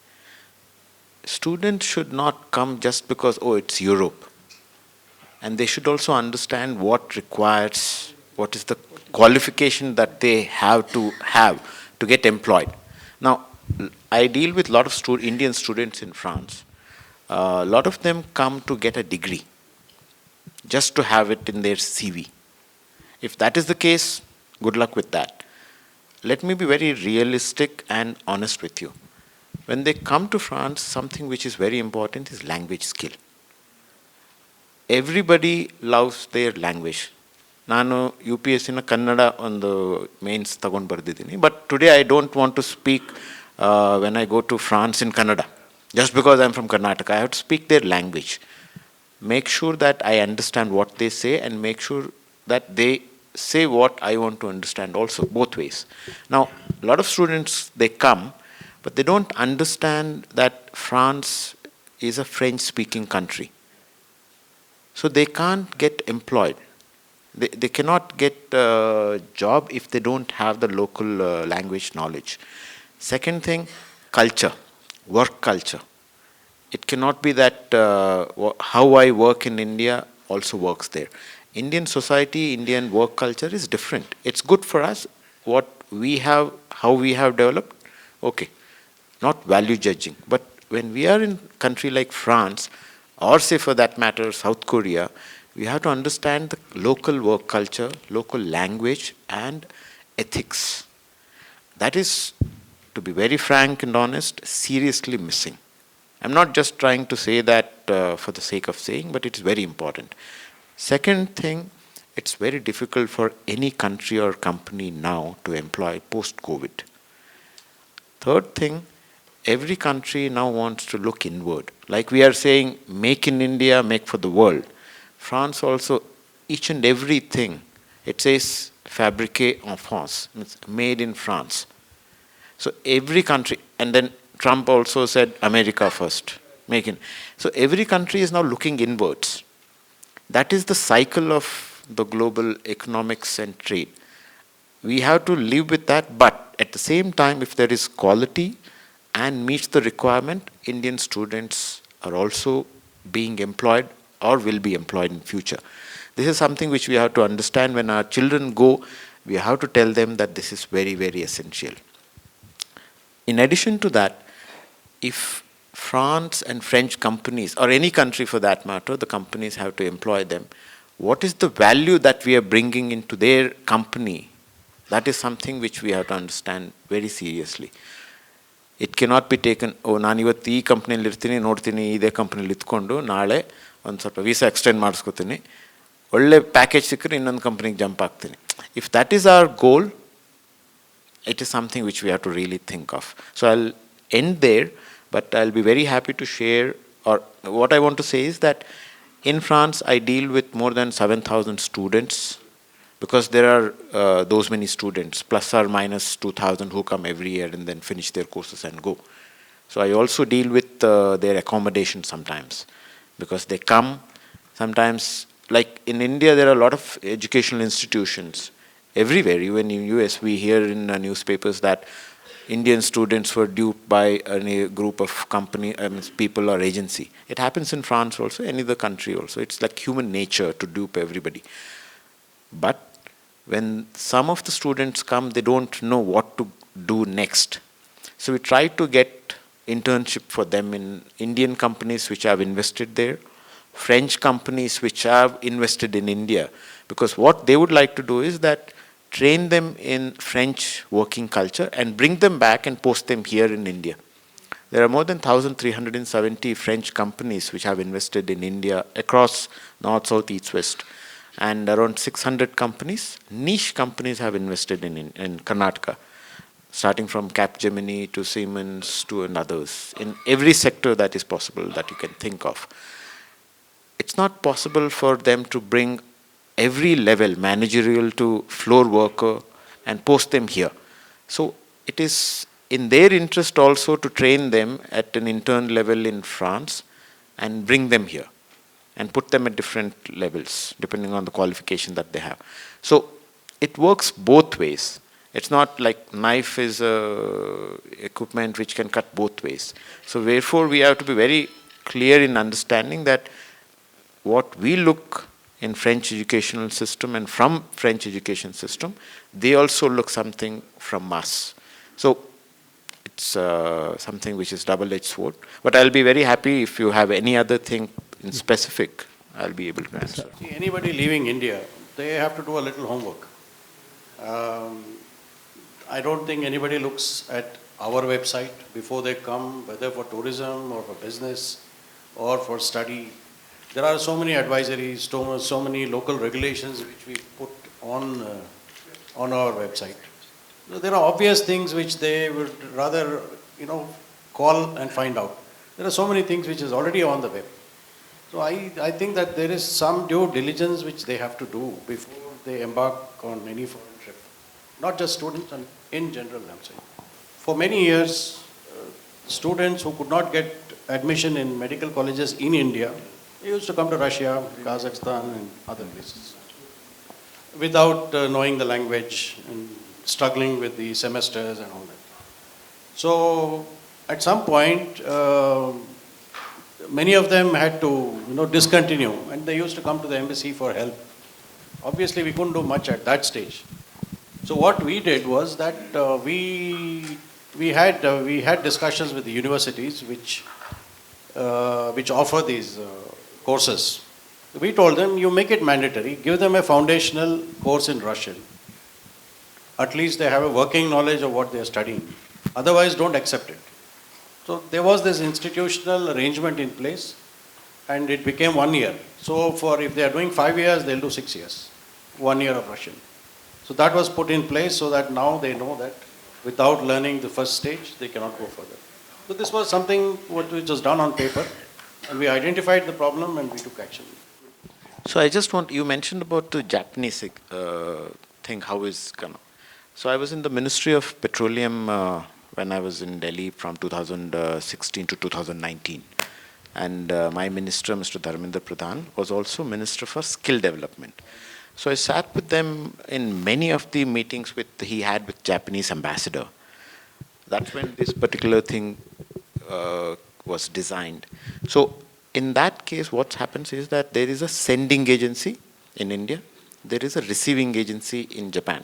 Students should not come just because, oh, it's Europe. And they should also understand what is the qualification that they have to get employed. Now, I deal with a lot of Indian students in France. A lot of them come to get a degree, just to have it in their CV. If that is the case, good luck with that. Let me be very realistic and honest with you. When they come to France, something which is very important is language skill. Everybody loves their language. Nanu UPSC na Kannada on the mains tagondu bardidini, but today I don't want to speak when I go to France in Kannada. Just because I'm from Karnataka, I have to speak their language. Make sure that I understand what they say and make sure that they say what I want to understand also, both ways. Now, a lot of students, they come, but they don't understand that France is a French-speaking country. So they can't get employed. They cannot get a job if they don't have the local language knowledge. Second thing, culture, work culture. It cannot be that how I work in India also works there. Indian society, Indian work culture is different. It's good for us, what we have, how we have developed, okay. Not value judging. But when we are in a country like France, or say for that matter, South Korea, We have to understand the local work culture, local language, and ethics. That is, to be very frank and honest, seriously missing. I'm not just trying to say that for the sake of saying, but it's very important. Second thing, it's very difficult for any country or company now to employ post-COVID. Third thing, every country now wants to look inward. Like we are saying, make in India, make for the world. France also, each and everything, it says fabriqué en France, it's made in France. So every country, and then Trump also said America first, make in. So every country is now looking inwards. That is the cycle of the global economics and trade. We have to live with that, but at the same time, if there is quality and meets the requirement, Indian students are also being employed or will be employed in future. This is something which we have to understand. When our children go, we have to tell them that this is very, very essential. In addition to that, if France and French companies, or any country for that matter, the companies have to employ them, what is the value that we are bringing into their company? That is something which we have to understand very seriously. It cannot be taken, oh, ನಾನು ಇವತ್ತು ಈ ಕಂಪ್ನಿಯಲ್ಲಿ ಇರ್ತೀನಿ, ನೋಡ್ತೀನಿ ಇದೇ ಕಂಪ್ನಿಯಲ್ಲಿ ಇತ್ಕೊಂಡು ನಾಳೆ ಒಂದು ಸ್ವಲ್ಪ ವೀಸಾ ಎಕ್ಸ್ಟೆಂಡ್ ಮಾಡಿಸ್ಕೊತೀನಿ, ಒಳ್ಳೆ ಪ್ಯಾಕೇಜ್ ಸಿಕ್ಕರೆ ಇನ್ನೊಂದು ಕಂಪ್ನಿಗೆ ಜಂಪ್ ಆಗ್ತೀನಿ. If that is our goal, it is something which we have to really think of. So I'll end there, but I'll be very happy to share, or what I want to say is that in France I deal with more than 7,000 students, because there are those many students, plus or minus 2,000 who come every year and then finish their courses and go. So I also deal with their accommodation sometimes, because they come sometimes, like in India there are a lot of educational institutions everywhere. Even in US we hear in newspapers that Indian students were duped by a group of people or agency. It happens in France also, any other country also. It's like human nature to dupe everybody. But when some of the students come, they don't know what to do next. So we try to get internship for them in Indian companies which have invested there, French companies which have invested in India, because what they would like to do is that train them in French working culture and bring them back and post them here in India. There are more than 1,370 French companies which have invested in India across north, south, east, west. And around 600 companies, niche companies, have invested in Karnataka, starting from Capgemini to Siemens to and others, in every sector that is possible that you can think of. It's not possible for them to bring every level, managerial to floor worker, and post them here. So it is in their interest also to train them at an intern level in France and bring them here and put them at different levels depending on the qualification that they have. So it works both ways. It's not like knife is a equipment which can cut both ways. So therefore we have to be very clear in understanding that what we look in French educational system and from French education system, they also look something from us. So it's something which is double-edged sword. But I'll be very happy if you have any other thing in specific, I'll be able to answer. See, anybody leaving India, they have to do a little homework. I don't think anybody looks at our website before they come, whether for tourism or for business or for study. There are so many advisories, so many local regulations which we put on our website. So there are obvious things which they would rather, call and find out. There are so many things which is already on the web. So I think that there is some due diligence which they have to do before they embark on any foreign trip. Not just students, in general, I'm saying. For many years, students who could not get admission in medical colleges in India, they used to come to Russia, Kazakhstan and other places without knowing the language and struggling with the semesters and all that. So at some point, many of them had to discontinue, and they used to come to the embassy for help. Obviously we couldn't do much at that stage. So what we did was that we had discussions with the universities which offer these courses, We told them, you make it mandatory, give them a foundational course in Russian. At least they have a working knowledge of what they are studying. Otherwise, don't accept it. So there was this institutional arrangement in place, and it became 1 year. So if they are doing 5 years, they'll do 6 years, 1 year of Russian. So that was put in place so that now they know that without learning the first stage, they cannot go further. So this was something which was done on paper, and we identified the problem and we took action. So I just want, you mentioned about the Japanese thing, how is gonna. So I was in the Ministry of Petroleum when I was in Delhi from 2016 to 2019. And my minister, Mr. Dharmendra Pradhan, was also Minister for Skill Development. So I sat with them in many of the meetings he had with Japanese ambassador. That's when this particular thing was designed. So in that case, what happens is that there is a sending agency in India, there is a receiving agency in Japan.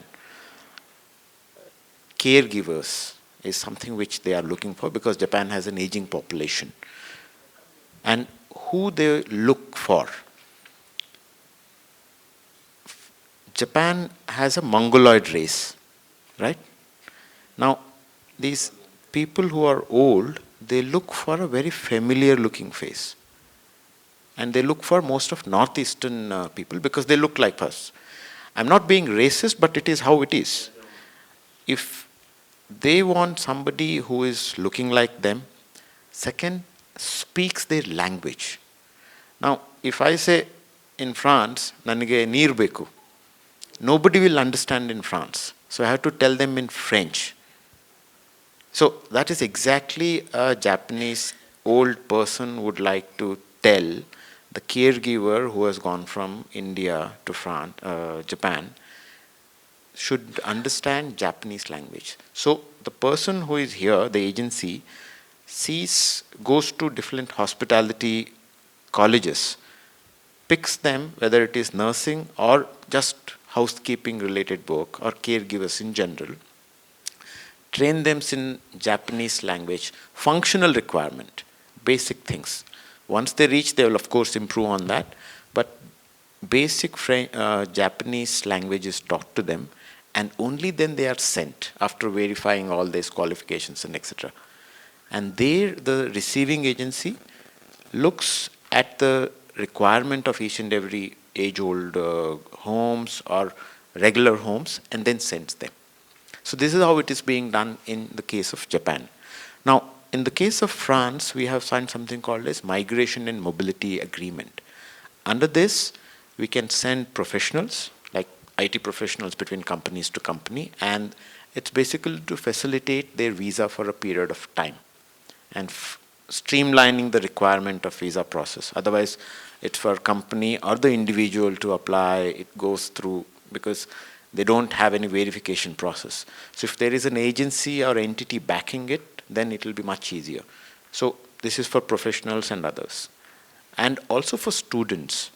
Caregivers is something which they are looking for because Japan has an aging population. And who they look for. Japan has a Mongoloid race, right? Now, these people who are old, they look for a very familiar looking face. And they look for most of northeastern people because they look like us. I'm not being racist, but it is how it is. If they want somebody who is looking like them, second, speaks their language. Now, if I say in France, nanige neer beku, nobody will understand in France. So I have to tell them in French. So that is exactly a Japanese old person would like to tell the caregiver who has gone from India to Japan should understand Japanese language. So the person who is here, the agency, goes to different hospitality colleges, picks them, whether it is nursing or just housekeeping related work or caregivers in general, train them in Japanese language, functional requirement, basic things. Once they reach, they will of course improve on that, but basic Japanese language is taught to them, and only then they are sent after verifying all these qualifications and etc. And there, the receiving agency looks at the requirement of each and every age-old homes or regular homes and then sends them. So this is how it is being done in the case of Japan. Now, in the case of France, we have signed something called as Migration and Mobility Agreement. Under this, we can send professionals, like IT professionals between companies to company, and it's basically to facilitate their visa for a period of time and streamlining the requirement of visa process. Otherwise, it's for company or the individual to apply, it goes through because they don't have any verification process. So if there is an agency or entity backing it, then it will be much easier. So this is for professionals and others. And also for students.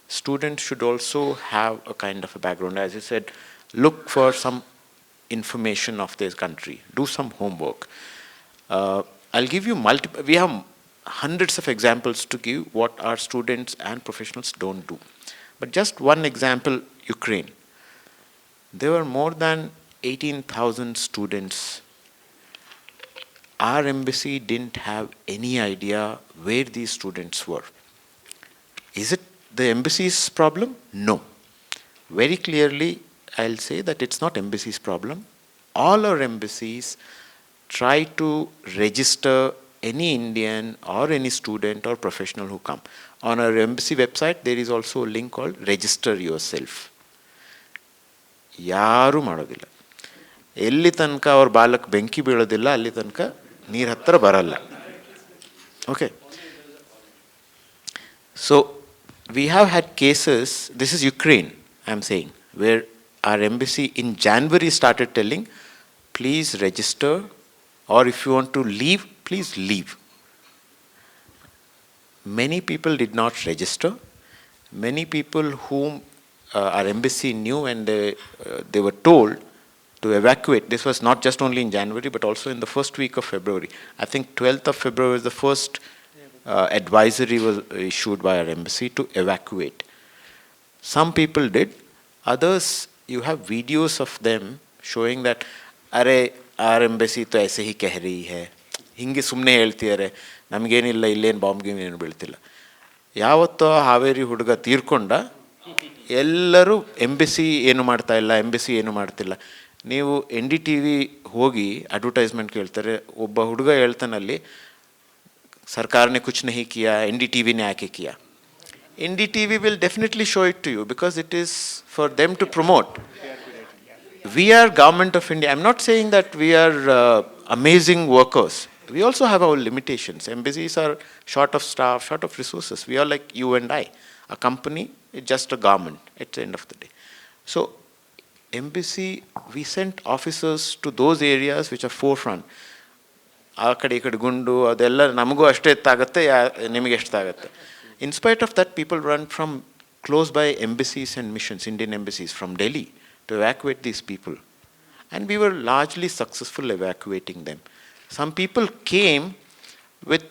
Students should also have a kind of a background. As I said, look for some information of their country. Do some homework. I'll give you we have hundreds of examples to give what our students and professionals don't do. But just one example, Ukraine. There were more than 18,000 students. Our embassy didn't have any idea where these students were. Is it the embassy's problem? No. Very clearly, I'll say that it's not embassy's problem. All our embassies try to register any Indian or any student or professional who come. On our embassy website, there is also a link called Register Yourself. ಯಾರೂ ಮಾಡೋದಿಲ್ಲ. ಎಲ್ಲಿ ತನಕ ಅವ್ರ ಬಾಲಕ್ಕೆ ಬೆಂಕಿ ಬೀಳೋದಿಲ್ಲ ಅಲ್ಲಿ ತನಕ ನೀರು ಹತ್ತಿರ ಬರಲ್ಲ. Okay. So we have had cases, this is Ukraine, I'm saying, where our embassy in January started telling, please register, or if you want to leave, please leave. Many people did not register. Many people whom our embassy knew and they were told to evacuate. This was not just only in January, but also in the first week of February. I think 12th of February was the first advisory was issued by our embassy to evacuate. Some people did. Others, you have videos of them showing that, अरे our embassy तो ऐसे ही कह रही है, ಹಿಂಗೆ ಸುಮ್ಮನೆ ಹೇಳ್ತಿದ್ದಾರೆ, ನಮಗೇನಿಲ್ಲ, ಇಲ್ಲೇನು ಬಾಂಬ್ಗೆ ಏನು ಬೀಳ್ತಿಲ್ಲ. ಯಾವತ್ತೋ ಹಾವೇರಿ ಹುಡುಗ ತೀರ್ಕೊಂಡ, ಎಲ್ಲರೂ ಎಂಬೆಸಿ ಏನು ಮಾಡ್ತಾ ಇಲ್ಲ, ಎಂಬೆಸಿ ಏನು ಮಾಡ್ತಿಲ್ಲ. ನೀವು NDTV ಹೋಗಿ ಅಡ್ವರ್ಟೈಸ್ಮೆಂಟ್ ಕೇಳ್ತಾರೆ, ಒಬ್ಬ ಹುಡುಗ ಹೇಳ್ತಾನಲ್ಲಿ ಸರ್ಕಾರ ने कुछ नहीं किया, NDTV ने आके किया. NDTV will definitely show it to you because it is for them to promote. We are government of India. I'm not saying that we are amazing workers. We also have our limitations. Embassies are short of staff, short of resources. We are like you and I. A company is just a government at the end of the day. So, embassy, we sent officers to those areas which are forefront. ಆ ಕಡೆ ಈ ಕಡೆ ಗುಂಡು ಅದೆಲ್ಲ ನಮಗೂ ಅಷ್ಟೇ ಎತ್ತಾಗುತ್ತೆ, ನಿಮಗೆ ಎಷ್ಟಾಗುತ್ತೆ. In spite of that, people run from close by embassies and missions, Indian embassies from Delhi, to evacuate these people. And we were largely successful evacuating them. Some people came with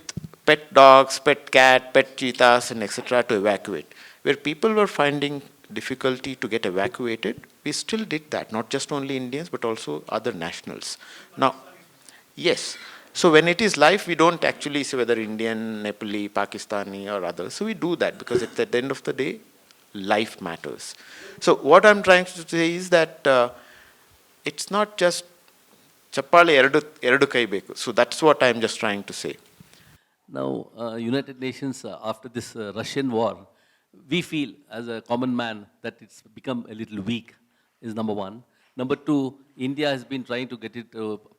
pet dogs, pet cat, pet cheetahs, and etc. to evacuate. Where people were finding difficulty to get evacuated, we still did that, not just only Indians, but also other nationals. Now, yes, so when it is life, we don't actually say whether Indian, Nepali, Pakistani or others. So we do that because at the end of the day, life matters. So what I'm trying to say is that it's not just chappale eradu kai beku. So that's what I'm just trying to say. Now, United Nations, after this Russian war, we feel as a common man that it's become a little weak, is number one. Number two, India has been trying to get it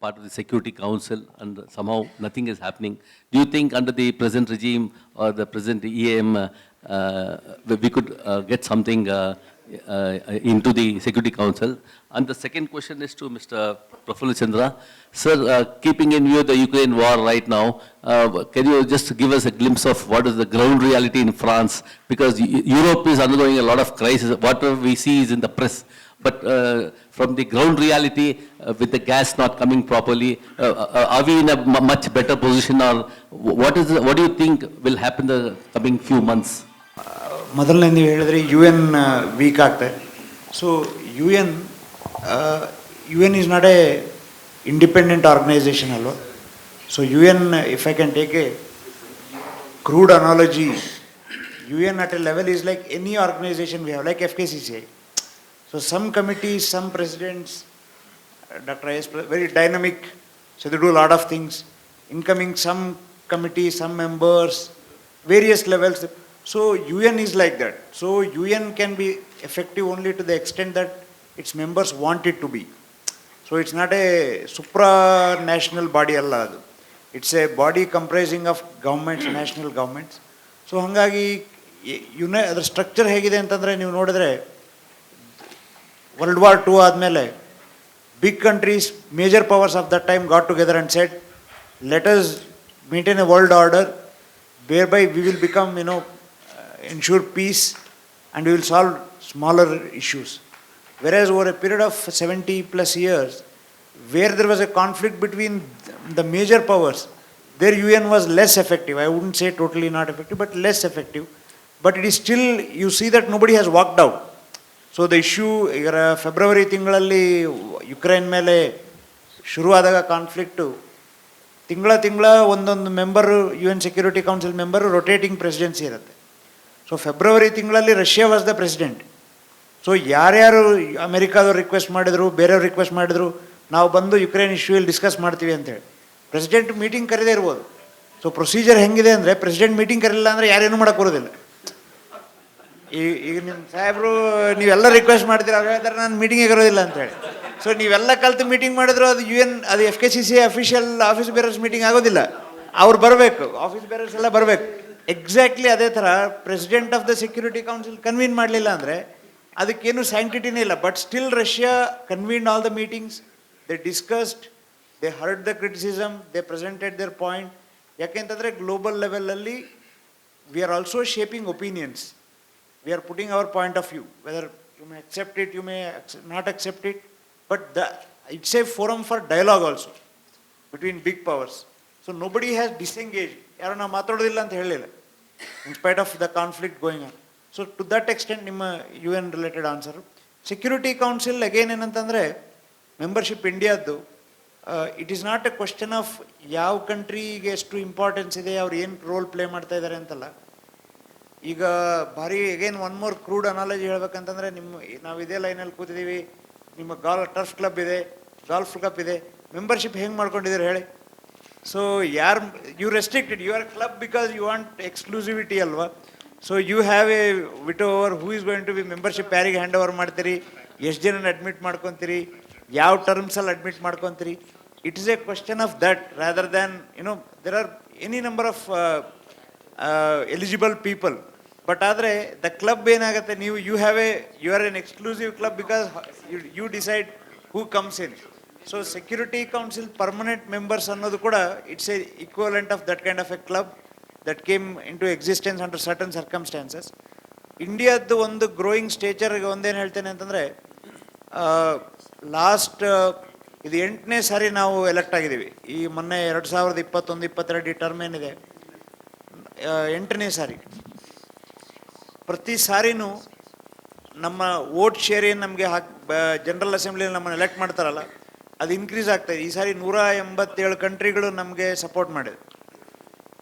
part of the Security Council and somehow nothing is happening. Do you think under the present regime or the present EAM, we could get something into the Security Council? And the second question is to Mr. Praphullachandra. Sir, keeping in view the Ukraine war right now, can you just give us a glimpse of what is the ground reality in France? Because Europe is undergoing a lot of crisis. Whatever we see is in the press. But from the ground reality, with the gas not coming properly, are we in a much better position, or what do you think will happen the coming few months? ಮೊದಲನೇ ನೀವು ಹೇಳಿದ್ರೆ UN weak ಆಗ್ತದೆ. So UN is not a independent organization alone. So UN, if I can take a crude analogy, UN at a level is like any organization we have, like FKCCI. So some committees, some presidents, Dr. IS, very dynamic, so they do a lot of things. Incoming some committees, some members, various levels. So UN is like that. So UN can be effective only to the extent that its members want it to be. So it's not a supranational body alla adu. It's a body comprising of governments, national governments. So hangagi ಅದರ structure ಹೇಗಿದೆ ಅಂತಂದರೆ ನೀವು ನೋಡಿದ್ರೆ World War II ಆದಮೇಲೆ big countries, major powers of that time got together and said, let us maintain a world order whereby we will become, ensure peace and we will solve smaller issues. Whereas over a period of 70 plus years, where there was a conflict between the major powers, their UN was less effective. I wouldn't say totally not effective, but less effective. But it is still, you see that nobody has walked out. So the issue ಈಗ February ತಿಂಗಳಲ್ಲಿ Ukraine ಮೇಲೆ ಶುರುವಾದಾಗ conflict ತಿಂಗಳ ಒಂದೊಂದು member UN security council member rotating presidency ಇರುತ್ತೆ. So February ತಿಂಗಳಲ್ಲಿ Russia was the president. So ಯಾರ್ಯಾರು ಅಮೆರಿಕಾದವ್ರು ರಿಕ್ವೆಸ್ಟ್ ಮಾಡಿದ್ರು, ಬೇರೆಯವ್ರು ರಿಕ್ವೆಸ್ಟ್ ಮಾಡಿದ್ರು, ನಾವು ಬಂದು ಯುಕ್ರೇನ್ ಇಶ್ಯೂಯಲ್ಲಿ ಡಿಸ್ಕಸ್ ಮಾಡ್ತೀವಿ ಅಂತೇಳಿ. ಪ್ರೆಸಿಡೆಂಟ್ ಮೀಟಿಂಗ್ ಕರೆದೇ ಇರ್ಬೋದು. ಸೊ ಪ್ರೊಸೀಜರ್ ಹೆಂಗಿದೆ ಅಂದರೆ ಪ್ರೆಸಿಡೆಂಟ್ ಮೀಟಿಂಗ್ ಕರೀಲಿಲ್ಲ ಅಂದರೆ ಯಾರೇನು ಮಾಡೋಕ್ಕೆ ಬರೋದಿಲ್ಲ. ಈಗ ನಿಮ್ಮ ಸಾಹೇಬರು ನೀವೆಲ್ಲ ರಿಕ್ವೆಸ್ಟ್ ಮಾಡ್ತೀರ, ಅವ್ರು ಹೇಳ್ತಾರೆ ನಾನು ಮೀಟಿಂಗಿಗೆ ಇರೋದಿಲ್ಲ ಅಂತೇಳಿ. ಸೊ ನೀವೆಲ್ಲ ಕಲ್ತು ಮೀಟಿಂಗ್ ಮಾಡಿದ್ರು ಅದು UN, ಅದು FKCC official office bearers meeting ಆಗೋದಿಲ್ಲ. ಅವ್ರು ಬರಬೇಕು, ಆಫೀಸ್ ಬೇರರ್ಸ್ ಎಲ್ಲ ಬರಬೇಕು. ಎಕ್ಸಾಕ್ಟ್ಲಿ ಅದೇ ಥರ president of the security council convene ಮಾಡಲಿಲ್ಲ ಅಂದರೆ ಅದಕ್ಕೇನು ಸ್ಯಾಂಕ್ಟಿಟಿನೇ ಇಲ್ಲ. But still Russia convened all the meetings, they discussed, they heard the criticism, they presented their point. ಯಾಕೆಂತಂದರೆ ಗ್ಲೋಬಲ್ ಲೆವೆಲಲ್ಲಿ we are also shaping opinions. We are putting our point of view, whether you may accept it, you may not accept it, but it's a forum for dialogue also between big powers. So nobody has disengage, ಯಾರು ನಾವು ಮಾತಾಡೋದಿಲ್ಲ ಅಂತ ಹೇಳಲಿಲ್ಲ, in spite of the conflict going on. So to that extent ನಿಮ್ಮ UN related answer. Security council again ಏನಂತಂದರೆ membership ಇಂಡಿಯಾದ್ದು, it is not a question of ಯಾವ ಕಂಟ್ರಿಗೆ ಎಷ್ಟು ಇಂಪಾರ್ಟೆನ್ಸ್ ಇದೆ, ಅವ್ರು ಏನು ರೋಲ್ ಪ್ಲೇ ಮಾಡ್ತಾ ಇದ್ದಾರೆ ಅಂತಲ್ಲ. ಈಗ ಭಾರಿ again one more crude analogy ಹೇಳ್ಬೇಕಂತಂದರೆ, ನಾವು ಇದೇ ಲೈನಲ್ಲಿ ಕೂತಿದ್ದೀವಿ, ನಿಮ್ಮ ಟರ್ಫ್ ಕ್ಲಬ್ ಇದೆ, ಗಾಲ್ಫ್ ಕ್ಲಬ್ ಇದೆ, ಮೆಂಬರ್ಶಿಪ್ ಹೆಂಗೆ ಮಾಡ್ಕೊಂಡಿದ್ದೀರಿ ಹೇಳಿ. ಸೊ ಯಾರು you restricted, you are club because you want exclusivity ಅಲ್ವಾ. So you have a veto over who is going to be membership, ಯಾರಿಗೆ ಹ್ಯಾಂಡ್ ಓವರ್ ಮಾಡ್ತೀರಿ, ಎಷ್ಟು ಜನನ ಅಡ್ಮಿಟ್ ಮಾಡ್ಕೊತೀರಿ, ಯಾವ ಟರ್ಮ್ಸಲ್ಲಿ ಅಡ್ಮಿಟ್ ಮಾಡ್ಕೊತೀರಿ. It is a question of that rather than there are any number of eligible people. But ಆದರೆ the club ಏನಾಗುತ್ತೆ, you are an exclusive club because you decide who comes in. So security council permanent members ಅನ್ನೋದು ಕೂಡ it's a equivalent of that kind of a club that came in to existence under certain circumstances. ಇಂಡಿಯಾದ್ದು ಒಂದು growing ಸ್ಟೇಚರ್ಗೆ ಒಂದೇನು ಹೇಳ್ತೇನೆ ಅಂತಂದರೆ, last ಇದು 8ನೇ ಸಾರಿ ನಾವು elect ಆಗಿದ್ದೀವಿ. ಈ ಮೊನ್ನೆ 2021-22 ಈ ಟರ್ಮ್ ಏನಿದೆ 8ನೇ ಸಾರಿ. ಪ್ರತಿ ಸಾರಿನೂ ನಮ್ಮ ವೋಟ್ ಶೇರ್ ಏನು ನಮಗೆ ಜನರಲ್ ಅಸೆಂಬ್ಲಿಯಲ್ಲಿ ನಮ್ಮನ್ನು ಎಲೆಕ್ಟ್ ಮಾಡ್ತಾರಲ್ಲ, ಅದು ಇನ್ಕ್ರೀಸ್ ಆಗ್ತಾಯಿದೆ. ಈ ಸಾರಿ 187 ಕಂಟ್ರಿಗಳು ನಮಗೆ ಸಪೋರ್ಟ್ ಮಾಡಿದೆ.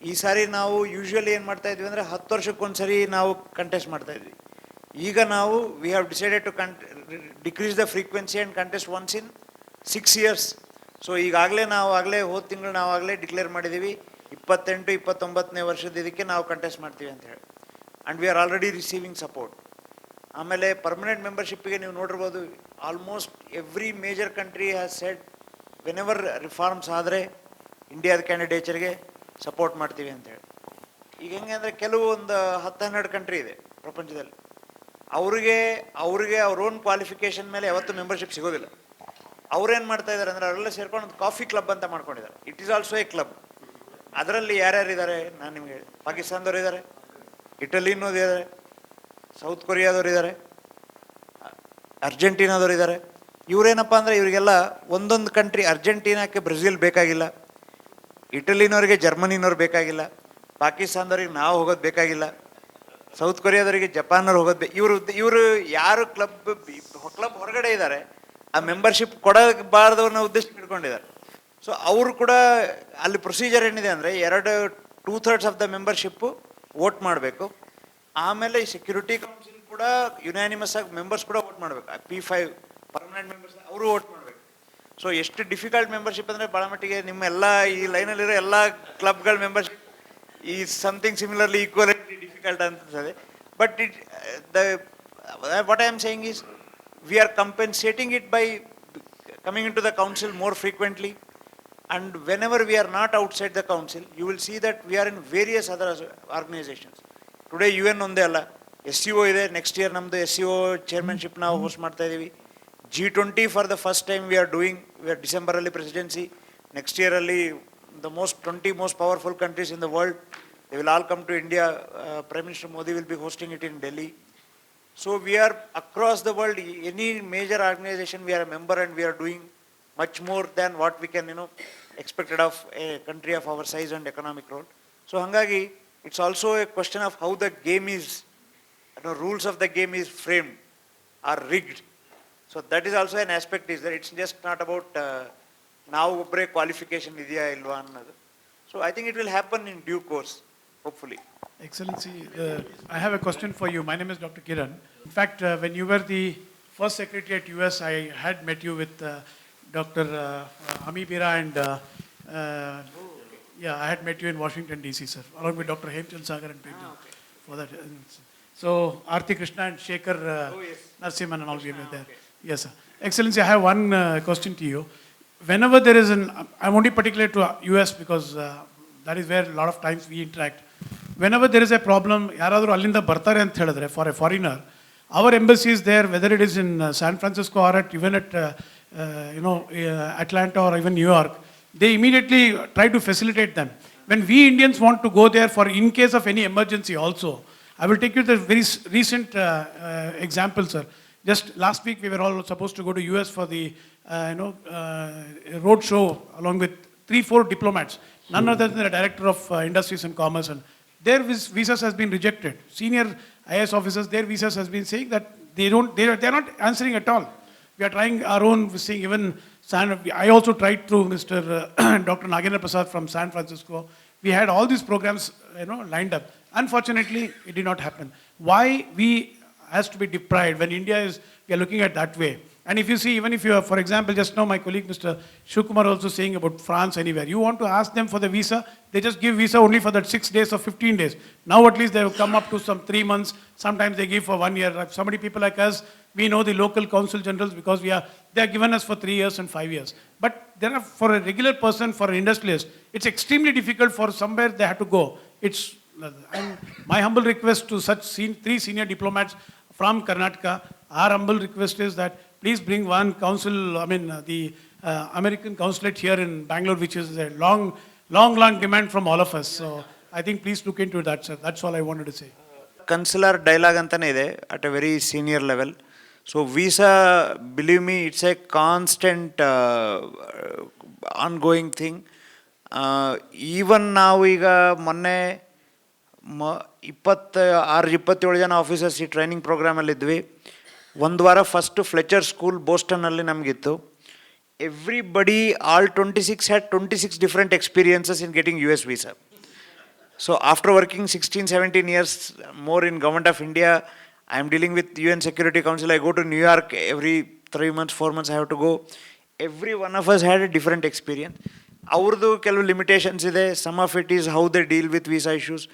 ಈ ಸಾರಿ ನಾವು ಯೂಶ್ವಲಿ ಏನು ಮಾಡ್ತಾಯಿದ್ವಿ ಅಂದರೆ 10 ವರ್ಷಕ್ಕೊಂದ್ಸರಿ ನಾವು ಕಂಟೆಸ್ಟ್ ಮಾಡ್ತಾಯಿದ್ವಿ. ಈಗ ನಾವು we have decided to decrease the frequency and contest once in 6 years. So ಈಗಾಗಲೇ ಹೋದ ತಿಂಗಳು ನಾವಾಗಲೇ ಡಿಕ್ಲೇರ್ ಮಾಡಿದ್ದೀವಿ 28-29ನೇ ವರ್ಷದ ಇದಕ್ಕೆ ನಾವು ಕಂಟೆಸ್ಟ್ ಮಾಡ್ತೀವಿ ಅಂತ ಹೇಳಿ. And we are already receiving support. ಆಮೇಲೆ ಪರ್ಮನೆಂಟ್ ಮೆಂಬರ್ಶಿಪ್ಪಿಗೆ ನೀವು ನೋಡಿರ್ಬೋದು, almost every major country has shed whenever reforms ಆದರೆ ಇಂಡಿಯಾದ ಕ್ಯಾಂಡಿಡೇಚರ್ಗೆ ಸಪೋರ್ಟ್ ಮಾಡ್ತೀವಿ ಅಂತೇಳಿ. ಈಗ ಹೆಂಗೆ ಅಂದರೆ ಕೆಲವು ಒಂದು 10-12 ಕಂಟ್ರಿ ಇದೆ ಪ್ರಪಂಚದಲ್ಲಿ, ಅವ್ರಿಗೆ ಅವ್ರ ಓನ್ ಕ್ವಾಲಿಫಿಕೇಷನ್ ಮೇಲೆ ಯಾವತ್ತೂ ಮೆಂಬರ್ಶಿಪ್ ಸಿಗೋದಿಲ್ಲ. ಅವ್ರೇನು ಮಾಡ್ತಾ ಇದ್ದಾರೆ ಅಂದರೆ ಅವರೆಲ್ಲ ಸೇರ್ಕೊಂಡು ಒಂದು ಕಾಫಿ ಕ್ಲಬ್ ಅಂತ ಮಾಡ್ಕೊಂಡಿದ್ದಾರೆ. It is also A club. ಅದರಲ್ಲಿ ಯಾರ್ಯಾರಿದ್ದಾರೆ ನಾನು ನಿಮಗೆ ಹೇಳಿ, ಪಾಕಿಸ್ತಾನದವ್ರು ಇದ್ದಾರೆ, ಇಟಲಿನವ್ರು ಇದ್ದಾರೆ, ಸೌತ್ ಕೊರಿಯಾದವ್ರು ಇದ್ದಾರೆ, ಅರ್ಜೆಂಟೀನಾದವ್ರು ಇದ್ದಾರೆ. ಇವರೇನಪ್ಪ ಅಂದರೆ ಇವರಿಗೆಲ್ಲ ಒಂದೊಂದು ಕಂಟ್ರಿ, ಅರ್ಜೆಂಟೀನಾಕ್ಕೆ ಬ್ರೆಜಿಲ್ ಬೇಕಾಗಿಲ್ಲ, ಇಟಲಿನವ್ರಿಗೆ ಜರ್ಮನಿನವ್ರು ಬೇಕಾಗಿಲ್ಲ, ಪಾಕಿಸ್ತಾನದವ್ರಿಗೆ ನಾವು ಹೋಗೋದು ಬೇಕಾಗಿಲ್ಲ, ಸೌತ್ ಕೊರಿಯಾದವರಿಗೆ ಜಪಾನವ್ರು ಹೋಗೋದು ಇವರು ಯಾರು ಕ್ಲಬ್ ಹೊರಗಡೆ ಇದ್ದಾರೆ ಆ ಮೆಂಬರ್ಶಿಪ್ ಕೊಡಬಾರ್ದವ್ರನ್ನ ಉದ್ದೇಶ ಇಟ್ಕೊಂಡಿದ್ದಾರೆ. ಸೊ ಅವರು ಕೂಡ ಅಲ್ಲಿ ಪ್ರೊಸೀಜರ್ ಏನಿದೆ ಅಂದರೆ 2/3 ಆಫ್ ದ ಮೆಂಬರ್ಶಿಪ್ಪು ವೋಟ್ ಮಾಡಬೇಕು. ಆಮೇಲೆ ಈ ಸೆಕ್ಯೂರಿಟಿ ಕೌನ್ಸಿಲ್ ಕೂಡ ಯುನಾನಿಮಸ್ ಆಗಿ ಮೆಂಬರ್ಸ್ ಕೂಡ ವೋಟ್ ಮಾಡಬೇಕು. P5 ಪರ್ಮನೆಂಟ್ ಮೆಂಬರ್ಸ್ ಅವರು ವೋಟ್ ಮಾಡಬೇಕು. ಸೊ ಎಷ್ಟು ಡಿಫಿಕಲ್ಟ್ ಮೆಂಬರ್ಶಿಪ್ ಅಂದರೆ ಭಾಳ ಮಟ್ಟಿಗೆ ನಿಮ್ಮ ಎಲ್ಲ ಈ ಲೈನಲ್ಲಿರೋ ಎಲ್ಲ ಕ್ಲಬ್ಗಳ ಮೆಂಬರ್ಶಿಪ್ ಈ ಸಮಥಿಂಗ್ ಸಿಮಿಲರ್ಲಿ ಈಕ್ವಲಿ ಡಿಫಿಕಲ್ಟ್ ಅನ್ಸುತ್ತದೆ. But what I am saying is we are compensating it by coming into the council more frequently, and whenever we are not outside the council, you will see that we are in various other organizations. Today UN onde alla, SCO ide, next year namdu SCO chairmanship ನಾವು host ಮಾಡ್ತಾ ಇದ್ದೀವಿ. G20 for the first time we are December ಅಲ್ಲಿ presidency. Next year ಅಲ್ಲಿ the 20 most powerful countries in the world, they will all come to India. Prime Minister Modi will be hosting it in Delhi. So we are across the world, any major organization we are a member, and we are doing much more than what we can expected of a country of our size and economic role. So hangagi it's also a question of how the game is, rules of the game is framed, are rigged. So that is also an aspect, is that it's just not about now obbre qualification idya ilva annadu. So I think it will happen in due course, hopefully. Excellency, I have a question for you. My name is Dr. Kiran. In fact, when you were the first secretary at US, I had met you with Dr. Hamibira and I had met you in Washington DC, sir, along with Dr. Hemchand Sagar and people. For that. So, Arti Krishna and Shekhar Narasimhan and all we were there. Yes, sir. Excellency, I have one question to you. Whenever there is I'm only particular to US because that is where a lot of times we interact. Whenever there is a problem, ಯಾರಾದರೂ ಅಲ್ಲಿಂದ ಬರ್ತಾರೆ ಅಂತ ಹೇಳಿದ್ರೆ, for a foreigner, our embassy is there, whether it is in San Francisco or even at Atlanta or even New York, they immediately try to facilitate them. When we Indians want to go there for in case of any emergency also, I will take you the very recent example, sir. Just last week we were all supposed to go to US for the road show along with 4 diplomats, none other than the Director of Industries and Commerce, and their visas has been rejected. Senior IAS officers, their visas has been saying that they're not answering at all. We are trying our own, seeing even I also tried through Mr. Dr. Nagendra Prasad from San Francisco. We had all these programs, lined up. Unfortunately, it did not happen. Why we has to be deprived when India is, we are looking at that way. And if you see, even if you are, for example, just now my colleague Mr. Shukumar also saying about France anywhere, you want to ask them for the visa, they just give visa only for that 6 days or 15 days. Now at least they have come up to some 3 months, sometimes they give for 1 year. So many people like us, we know the local consul generals because they are given us for 3 years and 5 years. But there are, for a regular person, for an industrialist, it's extremely difficult for somewhere they have to go. And my humble request to such 3 senior diplomats from Karnataka, our humble request is that please bring one consul, the American consulate here in Bangalore, which is a long demand from all of us. So I think please look into that, sir. That's all I wanted to say. Consular dialogue antane ide at a very senior level. So visa, believe me, it's a constant ongoing thing. Even now, iga monne 26-27 ಜನ officers ಈ training ಪ್ರೋಗ್ರಾಮಲ್ಲಿದ್ವಿ. ಒಂದು ವಾರ first Fletcher school ಬೋಸ್ಟನ್ನಲ್ಲಿ ನಮಗಿತ್ತು. Everybody all 26 had 26 different experiences in getting US visa. So after working 16-17 years more in Government of India, I am dealing with UN Security Council. I go to New York every 3 months, 4 months I have to go. Every one of us had a different experience. Avrdu kelu limitations ide. Some of it is how they deal with visa issues.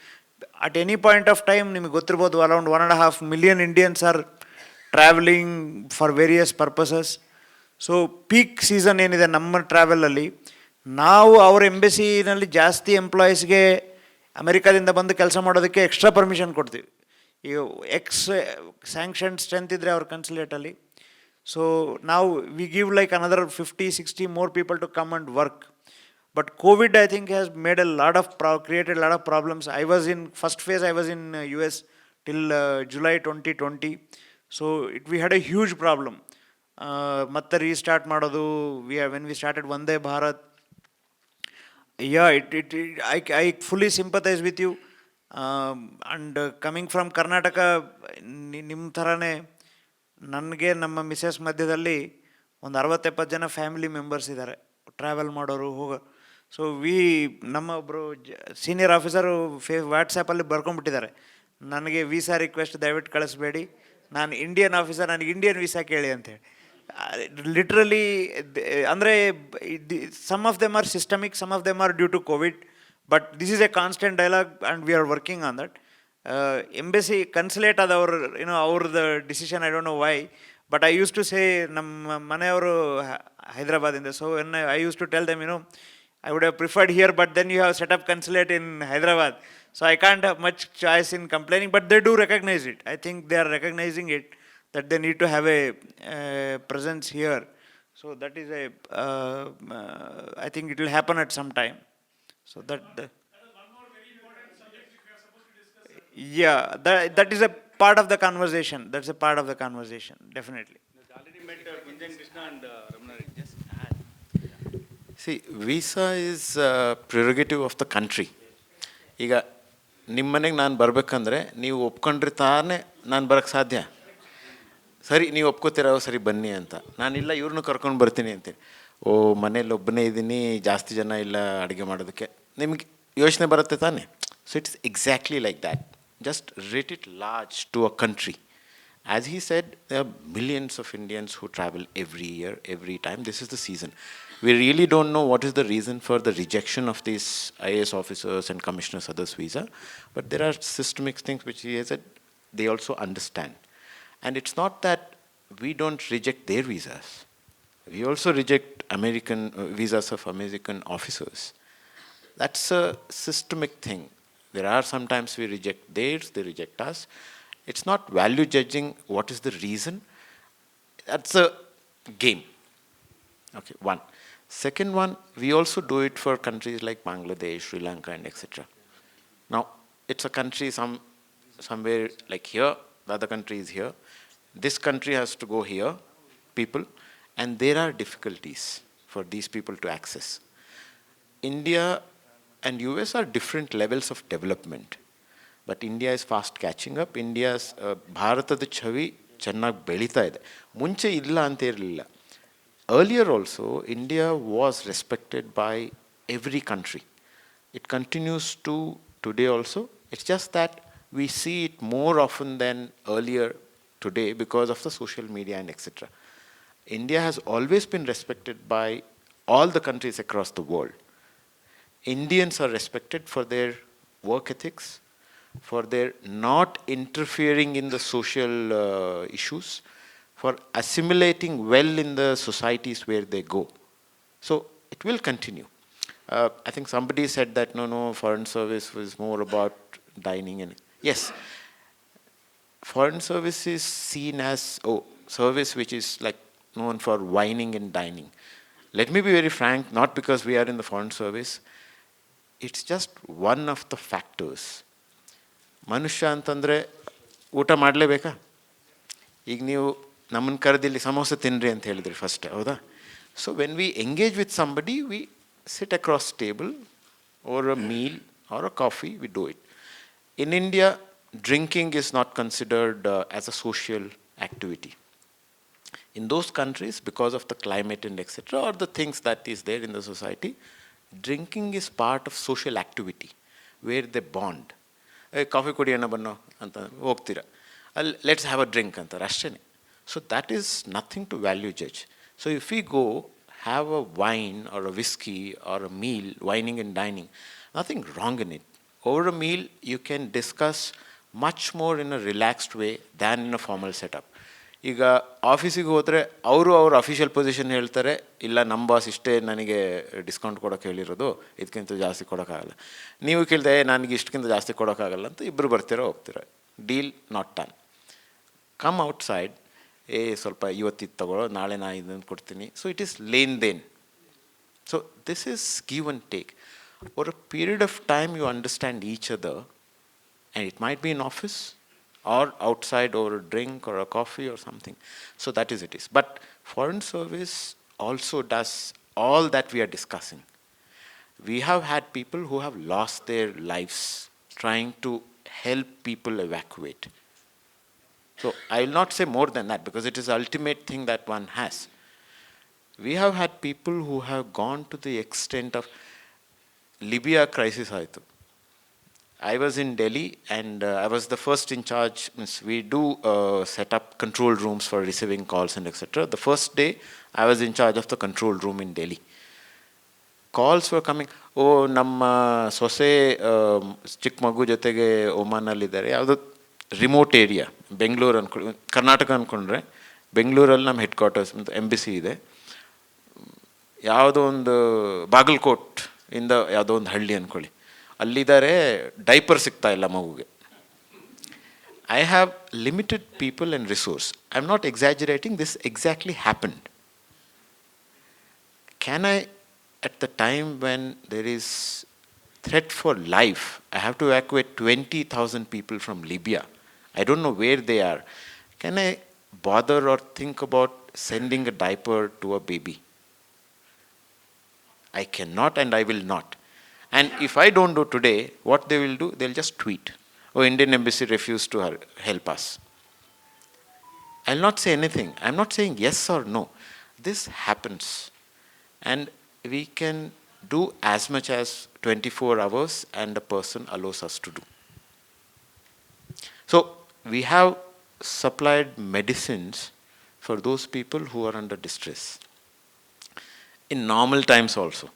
At any point of time, ನಿಮಗೆ ಗೊತ್ತಿರ್ಬೋದು, around 1.5 million Indians are traveling for various purposes. So peak season ಏನಿದೆ ನಮ್ಮ ಟ್ರಾವೆಲಲ್ಲಿ, ನಾವು ಅವ್ರ ಎಂಬಸಿನಲ್ಲಿ ಜಾಸ್ತಿ ಎಂಪ್ಲಾಯೀಸ್ಗೆ ಅಮೆರಿಕಾದಿಂದ ಬಂದು ಕೆಲಸ ಮಾಡೋದಕ್ಕೆ ಎಕ್ಸ್ಟ್ರಾ ಪರ್ಮಿಷನ್ ಕೊಡ್ತೀವಿ. ಈ ಸ್ಯಾಂಕ್ಷನ್ ಸ್ಟ್ರೆಂತ್ ಇದ್ದರೆ ಅವ್ರ ಕನ್ಸುಲೇಟಲ್ಲಿ. ಸೊ ನಾವು we give like another 50-60 more people to come and work. But COVID, I think, has made created a lot of problems. First phase, I was in US till July 2020. So we had a huge problem. Matte restart madodu, when we started Vande Bharat. Yeah, I fully sympathize with you. And coming from Karnataka, ನಿಮ್ಮ ಥರನೇ ನನಗೆ ನಮ್ಮ Mrs ಮಧ್ಯದಲ್ಲಿ ಒಂದು 60-70 ಜನ family members ಇದ್ದಾರೆ, travel ಮಾಡೋರು ಹೋಗೋರು. ಸೊ ನಮ್ಮ ಒಬ್ಬರು ಸೀನಿಯರ್ ಆಫೀಸರು ವಾಟ್ಸಪ್ಪಲ್ಲಿ ಬರ್ಕೊಂಡ್ಬಿಟ್ಟಿದ್ದಾರೆ, ನನಗೆ ವೀಸಾ ರಿಕ್ವೆಸ್ಟ್ ದಯವಿಟ್ಟು ಕಳಿಸ್ಬೇಡಿ, ನಾನು ಇಂಡಿಯನ್ ಆಫೀಸರ್, ನನಗೆ ಇಂಡಿಯನ್ ವೀಸಾ ಕೇಳಿ ಅಂತೇಳಿ. ಲಿಟ್ರಲಿ ಅಂದರೆ some of them are systemic, some of them are due to Covid, but this is a constant dialogue and we are working on that. Embassy consulate ಆದವ್ರು ಅವ್ರದ್ದು decision, I don't know why, but I use to say, ನಮ್ಮ ಮನೆಯವರು ಹೈದರಾಬಾದಿಂದ. So when I use to tell them, I would have preferred here, but then you have set up consulate in Hyderabad. So I can't have much choice in complaining, but they do recognize it. I think they are recognizing it, that they need to have a presence here. So that is I think it will happen at some time. So that is one more very important subject which we are supposed to discuss. Yeah, that is a part of the conversation. That's a part of the conversation, definitely. Already met Gunjan Krishna and Ramana. Just See, visa is a prerogative of the country. ಈಗ ನಿಮ್ಮ ಮನೆಗೆ ನಾನು ಬರಬೇಕಂದ್ರೆ ನೀವು ಒಪ್ಕೊಂಡ್ರೆ ತಾನೇ ನಾನು ಬರೋಕ್ಕೆ ಸಾಧ್ಯ. ಸರಿ, ನೀವು ಒಪ್ಕೋತೀರ, ಸರಿ ಬನ್ನಿ ಅಂತ. ನಾನಿಲ್ಲ, ಇವ್ರನ್ನೂ ಕರ್ಕೊಂಡು ಬರ್ತೀನಿ ಅಂತೇಳಿ. ಮನೇಲಿ ಒಬ್ಬನೇ ಇದ್ದೀನಿ, ಜಾಸ್ತಿ ಜನ ಇಲ್ಲ ಅಡುಗೆ ಮಾಡೋದಕ್ಕೆ, ನಿಮಗೆ ಯೋಚನೆ ಬರುತ್ತೆ ತಾನೇ. So it's exactly like that. Just rate it large to a country. As he said, there are millions of Indians who travel every year, every time. This is the season. We really don't know what is the reason for the rejection of these IAS officers and commissioners' others' visa. But there are systemic things which he has said they also understand. And it's not that we don't reject their visas. We also reject visas of American officers. That's a systemic thing. There are sometimes we reject theirs, they reject us. It's not value judging what is the reason. That's a game. Okay, one. Second one, we also do it for countries like Bangladesh, Sri Lanka, and etc. Now, it's a country somewhere like here, the other country is here. This country has to go here, people, and there are difficulties for these people to access. India and US are different levels of development. But India is fast catching up. India's ಭಾರತದ ಛವಿ ಚೆನ್ನಾಗಿ ಬೆಳೀತಾ ಇದೆ. ಮುಂಚೆ ಇಲ್ಲ ಅಂತ ಇರಲಿಲ್ಲ. Earlier also, India was respected by every country. It continues to today also. It's just that we see it more often than earlier today because of the social media and etc. India has always been respected by all the countries across the world. Indians are respected for their work ethics, for their not interfering in the social issues, for assimilating well in the societies where they go. So it will continue. I think somebody said that no, foreign service was more about dining and yes, foreign service is seen as service which is like known for wining and dining. Let me be very frank, not because we are in the foreign service, it's just one of the factors. ಮನುಷ್ಯ ಅಂತಂದರೆ ಊಟ ಮಾಡಲೇಬೇಕಾ? ಈಗ ನೀವು ನಮ್ಮನ್ನು ಕರೆದಿಲ್ಲಿ ಸಮೋಸ ತಿನ್ನಿರಿ ಅಂತ ಹೇಳಿದ್ರಿ first, ಹೌದಾ? So when we engage with somebody we sit across table or a meal or a coffee, we do it. In India, drinking is not considered as a social activity. In those countries, because of the climate and etc., or the things that is there in the society, drinking is part of social activity where they bond. Coffee ಕುಡಿಯೋಣ ಬನ್ನೋ ಅಂತ ಹೋಗ್ತೀರ, ಅಲ್ಲಿ let's have a drink ಅಂತಾರೆ ಅಷ್ಟೇ. So that is nothing to value judge. So if we go have a wine or a whiskey or a meal, wining and dining, nothing wrong in it. Over a meal, you can discuss much more in a relaxed way than in a formal setup. ಈಗ ಆಫೀಸಿಗೆ ಹೋದರೆ ಅವರು ಅವ್ರ official position ಹೇಳ್ತಾರೆ, ಇಲ್ಲ ನಮ್ಮ boss ಇಷ್ಟೇ ನನಗೆ ಡಿಸ್ಕೌಂಟ್ ಕೊಡೋಕೆ ಹೇಳಿರೋದು, ಇದಕ್ಕಿಂತ ಜಾಸ್ತಿ ಕೊಡೋಕ್ಕಾಗಲ್ಲ. ನೀವು ಕೇಳಿದೆ ನನಗೆ ಇಷ್ಟಕ್ಕಿಂತ ಜಾಸ್ತಿ ಕೊಡೋಕ್ಕಾಗಲ್ಲ ಅಂತ ಇಬ್ಬರು ಬರ್ತೀರೋ ಹೋಗ್ತೀರ, deal not done. Come outside, ಸ್ವಲ್ಪ ಇವತ್ತಿದ್ದು ತಗೊಳ್ಳೋ, ನಾಳೆ ನಾ ಇದನ್ನು ಕೊಡ್ತೀನಿ. ಸೊ ಇಟ್ ಈಸ್ ಲೇನ್ ದೇನ್. So this is give and take. For a period of time you understand each other, and it might be in office or outside over a drink or a coffee or something. So that is it is. But foreign service also does all that we are discussing. We have had people who have lost their lives trying to help people evacuate. So I will not say more than that because it is the ultimate thing that one has. We have had people who have gone to the extent of Libya crisis aitu. I was in Delhi and I was the first in charge. We do set up control rooms for receiving calls and etc. The first day I was in charge of the control room in Delhi. Calls were coming, ನಮ್ಮ ಸೊಸೆ ಚಿಕ್ಕ ಮಗು ಜೊತೆಗೆ ಒಮಾನಲ್ಲಿದ್ದಾರೆ, ಯಾವುದೋ remote area, Bengaluru ಅಂದ್ಕೊಳ್ಳಿ, ಕರ್ನಾಟಕ ಅಂದ್ಕೊಂಡ್ರೆ ಬೆಂಗಳೂರಲ್ಲಿ ನಮ್ಮ ಹೆಡ್ ಕ್ವಾರ್ಟರ್ಸ್ ಎಂಬಸಿ ಇದೆ, ಯಾವುದೋ ಒಂದು ಬಾಗಲಕೋಟ್ ಇಂದ ಯಾವುದೋ ಒಂದು ಹಳ್ಳಿ ಅಂದ್ಕೊಳ್ಳಿ, ಅಲ್ಲಿದ್ದಾರೆ, ಡೈಪರ್ ಸಿಗ್ತಾ ಇಲ್ಲ ಮಗುಗೆ. I have limited people and resource. I am not exaggerating, this exactly happened. Can I, at the time when there is threat for life, I have to evacuate 20,000 people from Libya. I don't know where they are. Can I bother or think about sending a diaper to a baby? I cannot and I will not. And if I don't do today, what they will do, they'll just tweet, Indian embassy refused to help us. I'll not say anything. I'm not saying yes or no. This happens. And we can do as much as 24 hours and a person allows us to do. So we have supplied medicines for those people who are under distress. In normal times also.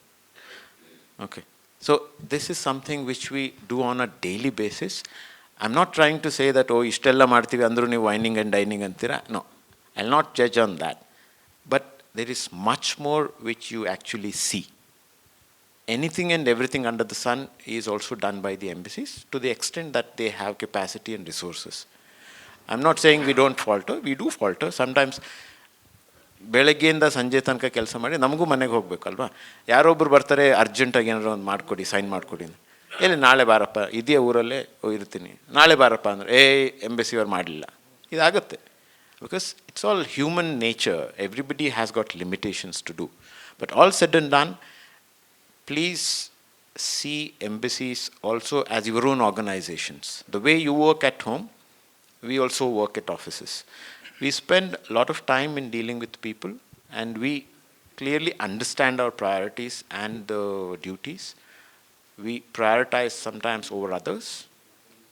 Okay. So this is something which we do on a daily basis. I'm not trying to say that, ishtella martivi andru ನೀವು wining and dining antira. No. I'll not judge on that. But there is much more which you actually see. Anything and everything under the sun is also done by the embassies to the extent that they have capacity and resources. I'm not saying we don't falter. We do falter. Sometimes ಬೆಳಗ್ಗೆಯಿಂದ ಸಂಜೆ ತನಕ ಕೆಲಸ ಮಾಡಿ ನಮಗೂ ಮನೆಗೆ ಹೋಗ್ಬೇಕಲ್ವಾ, ಯಾರೊಬ್ಬರು ಬರ್ತಾರೆ ಅರ್ಜೆಂಟಾಗಿ ಏನಾರು ಒಂದು ಮಾಡಿಕೊಡಿ, ಸೈನ್ ಮಾಡಿಕೊಡಿ, ಎಲ್ಲಿ ನಾಳೆ ಬಾರಪ್ಪ, ಇದೇ ಊರಲ್ಲೇ ಇರ್ತೀನಿ, ನಾಳೆ ಬಾರಪ್ಪ ಅಂದರೆ ಎಂಬಸಿಯವ್ರು ಮಾಡಲಿಲ್ಲ, ಇದಾಗುತ್ತೆ. Because it's all human nature. Everybody has got limitations to do. But all said and done, please see embassies also as your own organizations. The way you work at home, we also work at offices. We spend a lot of time in dealing with people, and we clearly understand our priorities and the duties. We prioritize sometimes over others.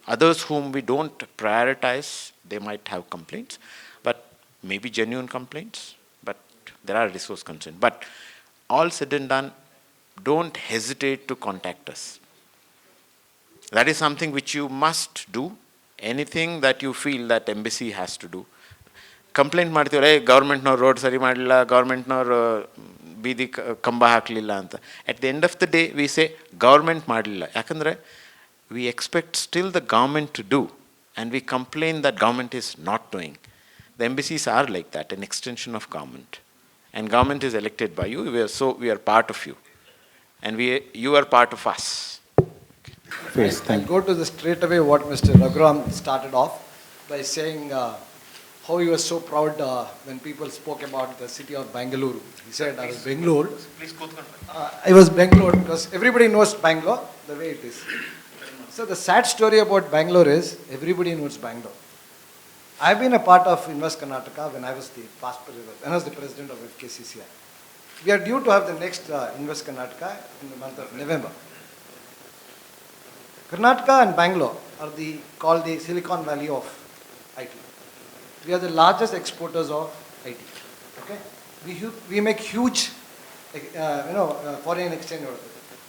Others whom we don't prioritize, they might have complaints, but maybe genuine complaints, but there are resource concerns. But all said and done, don't hesitate to contact us. That is something which you must do. Anything that you feel that embassy has to do. Complaint ಮಾಡ್ತೀವ್ರೆ ಗೌರ್ಮೆಂಟ್ನವ್ರು road ಸರಿ ಮಾಡಲಿಲ್ಲ, ಗೌರ್ಮೆಂಟ್ನವ್ರು ಬೀದಿ ಕಂಬ ಹಾಕಲಿಲ್ಲ ಅಂತ. At the end of the day, we say government ಮಾಡಲಿಲ್ಲ. ಯಾಕಂದರೆ we expect still the government to do, and we complain that government is not doing. The embassies are like that, an extension of government. And government is elected by you, so we are part of you. And you are part of us. Yes, I'll go to the straight away what Mr. Raghuram started off by saying how he was so proud when people spoke about the city of Bangalore. He said, I was Bangalore. Please go through. I was Bangalore because everybody knows Bangalore the way it is. So the sad story about Bangalore is everybody knows Bangalore. I've been a part of Invest Karnataka when I was the president of FKCCI. We are due to have the next Invest Karnataka in the month of November. Karnataka and Bangalore are called the Silicon Valley of IT. We are the largest exporters of IT. Okay, we make huge, foreign exchange.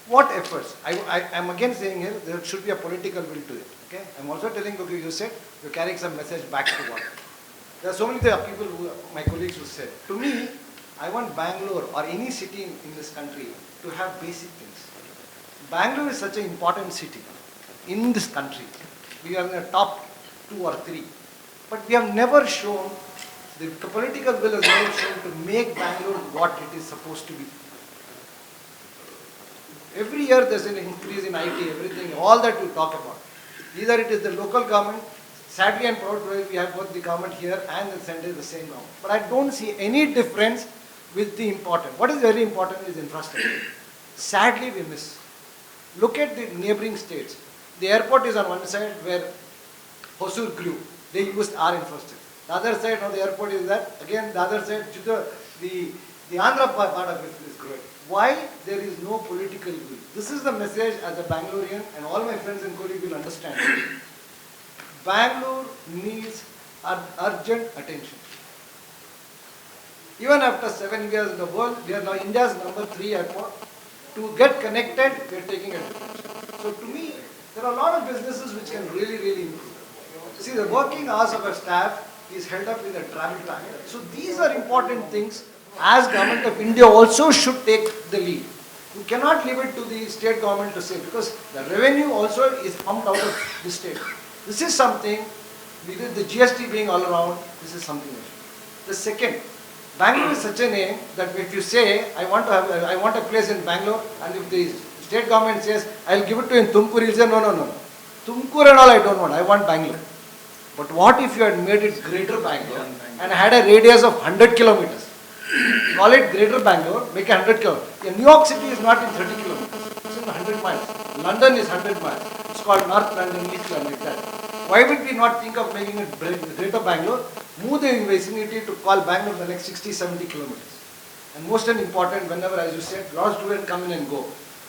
What efforts? I am again saying here there should be a political will to it. Okay, I'm also telling you said you're carrying some message back to what. There are so many people my colleagues who said to me, I want Bangalore or any city in this country to have basic things. Bangalore is such an important city in this country. We are in the top 2 or 3. But we have never shown, the political will has never shown to make Bangalore what it is supposed to be. Every year there's an increase in IT, everything, all that you talk about. Either it is the local government, sadly and proud we have both the government here and the center the same government. But I don't see any difference with the important. What is very important is infrastructure. Sadly we miss. Look at the neighboring states. The airport is on one side where Hosur grew. They used our infrastructure. The other side of the airport is that, again, the other side, the Andhra part of it is growing. Why? There is no political will. This is the message as a Bangalorean, and all my friends and colleagues will understand. Bangalore needs urgent attention. Even after 7 years in the world, we are now India's number 3 airport. To get connected, we are taking advantage. So to me, there are a lot of businesses which can really, really improve. See, the working hours of our staff is held up in a travel pattern. So these are important things. As Government of India also should take the lead. You cannot leave it to the state government to say, because the revenue also is pumped out of the state. This is something, with the GST being all around, this is something else. The second, Bangalore is such a name that if you say, I want a place in Bangalore, and if the state government says, I'll give it to you in Tumkur, you'll say, no. Tumkur and all I don't want, I want Bangalore. But what if you had made it Greater Bangalore and had a radius of 100 kilometers? Call it Greater Bangalore, make it 100 kilometers. New York City is not in 30 kilometers, it's in 100 miles. London is 100 miles. It's called North London, East London, like that. Why would we not think of making it Greater Bangalore? Move the vicinity to call Bangalore the next 60, 70 kilometers. And most important, whenever, as you said, lot of students come in and go.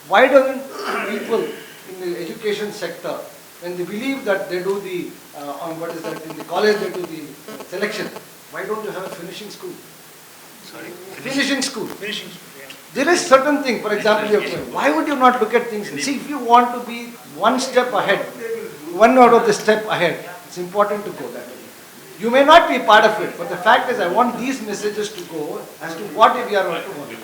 Why doesn't people in the education sector, when they believe that they do the, in the college they do the selection, why don't you have a finishing school? Sorry? Finishing school. Finishing school, yeah. There is certain thing, for example, why would you not look at things? See, if you want to be one step ahead, one out of the step ahead, it's important to go that way. You may not be part of it, but the fact is I want these messages to go as to what we are going to do.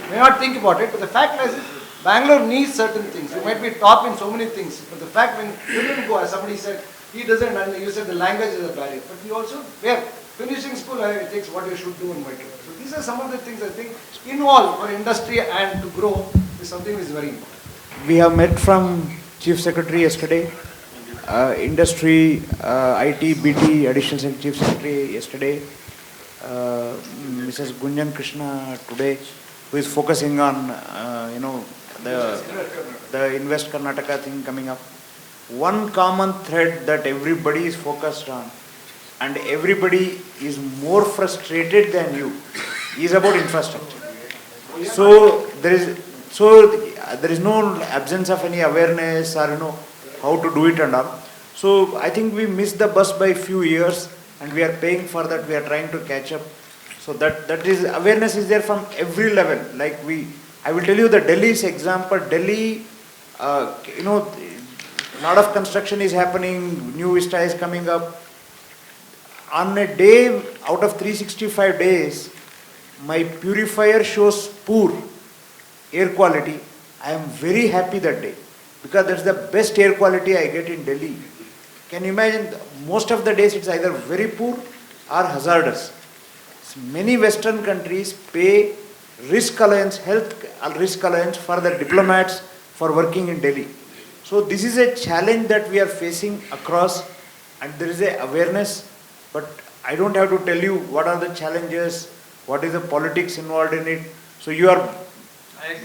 You may not think about it, but the fact is Bangalore needs certain things. You might be top in so many things, but the fact when you didn't go, as somebody said, he doesn't, and you said the language is a barrier. But we also, finishing school, it takes what you should do and what you do. So these are some of the things I think involved for industry and to grow is something which is very important. We have met from Chief Secretary yesterday, Industry, IT, BT, Additional Chief Secretary yesterday, Mrs. Gunjan Krishna today, who is focusing on, the Invest Karnataka thing coming up. One common thread that everybody is focused on, and everybody is more frustrated than you, is about infrastructure. So there is no absence of any awareness or how to do it and all. So I think we missed the bus by a few years, and we are paying for that. We are trying to catch up. So that is awareness is there from every level. I will tell you the Delhi's example. Delhi, lot of construction is happening. New Vista is coming up. On a day out of 365 days, my purifier shows poor air quality. I am very happy that day because that's the best air quality I get in Delhi. Can you imagine? Most of the days it's either very poor or hazardous. Many Western countries pay risk allowance, health risk allowance for the diplomats for working in Delhi. So this is a challenge that we are facing across, and there is a awareness, but I don't have to tell you what are the challenges, what is the politics involved in it. So you are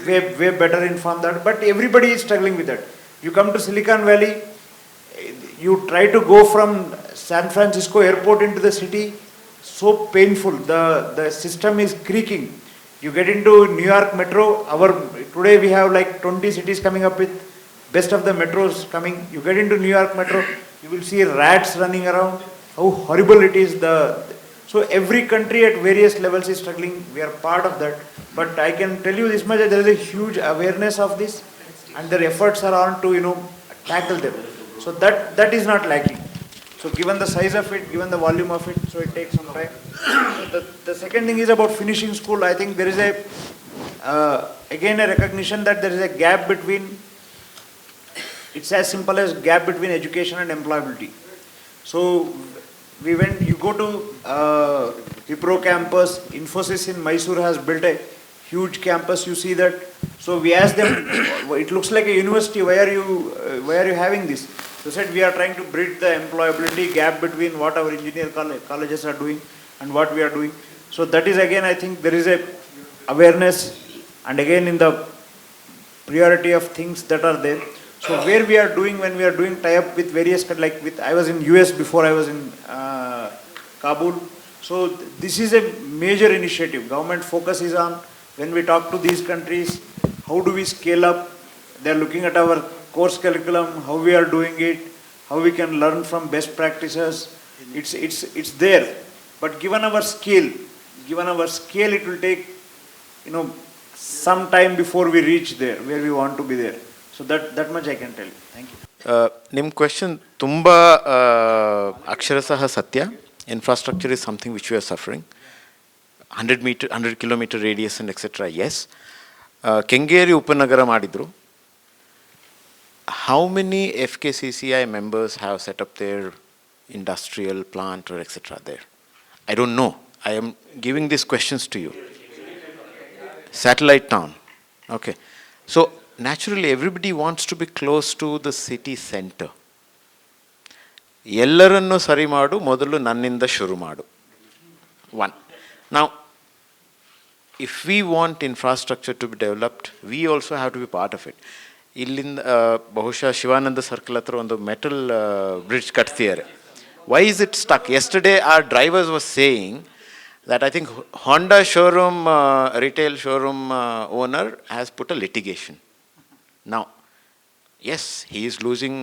way better informed that, but everybody is struggling with that. You come to Silicon Valley, you try to go from San Francisco airport into the city, so painful. The system is creaking. You get into New York metro. Today we have like 20 cities coming up with best of the metros coming. You get into New York metro, you will see rats running around. How horrible it is. So every country at various levels is struggling. We are part of that. But I can tell you this much: there is a huge awareness of this, and their efforts are on to tackle them. So that is not lacking. So given the size of it, given the volume of it, so it takes some time. The second thing is about finishing school. I think there is again a recognition that there is a gap between, it's as simple as gap between education and employability. So you go to Wipro campus, Infosys in Mysore has built a huge campus, you see that. So we asked them, it looks like a university, why are you having this? So said we are trying to bridge the employability gap between what our engineer colleges are doing and what we are doing. So that is again, I think there is a awareness, and again in the priority of things that are there. So where we are doing, when we are doing tie-up with various, I was in US before I was in Kabul. So this is a major initiative. Government focus is on, when we talk to these countries, how do we scale up? They are looking at our course curriculum, how we are doing it, how we can learn from best practices. It's there. But given our scale, it will take some time before we reach there, where we want to be there. So that much I can tell you. Thank you. Nim question tumba aksharasaha satya. Infrastructure is something which we are suffering. 100 kilometer radius and etc. Yes. Kengeri Upanagara madidru. How many FKCCI members have set up their industrial plant or etc. there? I don't know. I am giving these questions to you. Satellite town. Okay. So naturally everybody wants to be close to the city center. Ellarannu sari maadu modalu nanninda shuru maadu. One. Now, if we want infrastructure to be developed, we also have to be part of it. Bahusha Shivananda Circle hatra ಒಂದು metal bridge ಕಟ್ತಿದ್ದಾರೆ. Why is it stuck? Yesterday our drivers were saying that I think Honda showroom, retail showroom owner has put a litigation. Now, yes, he is losing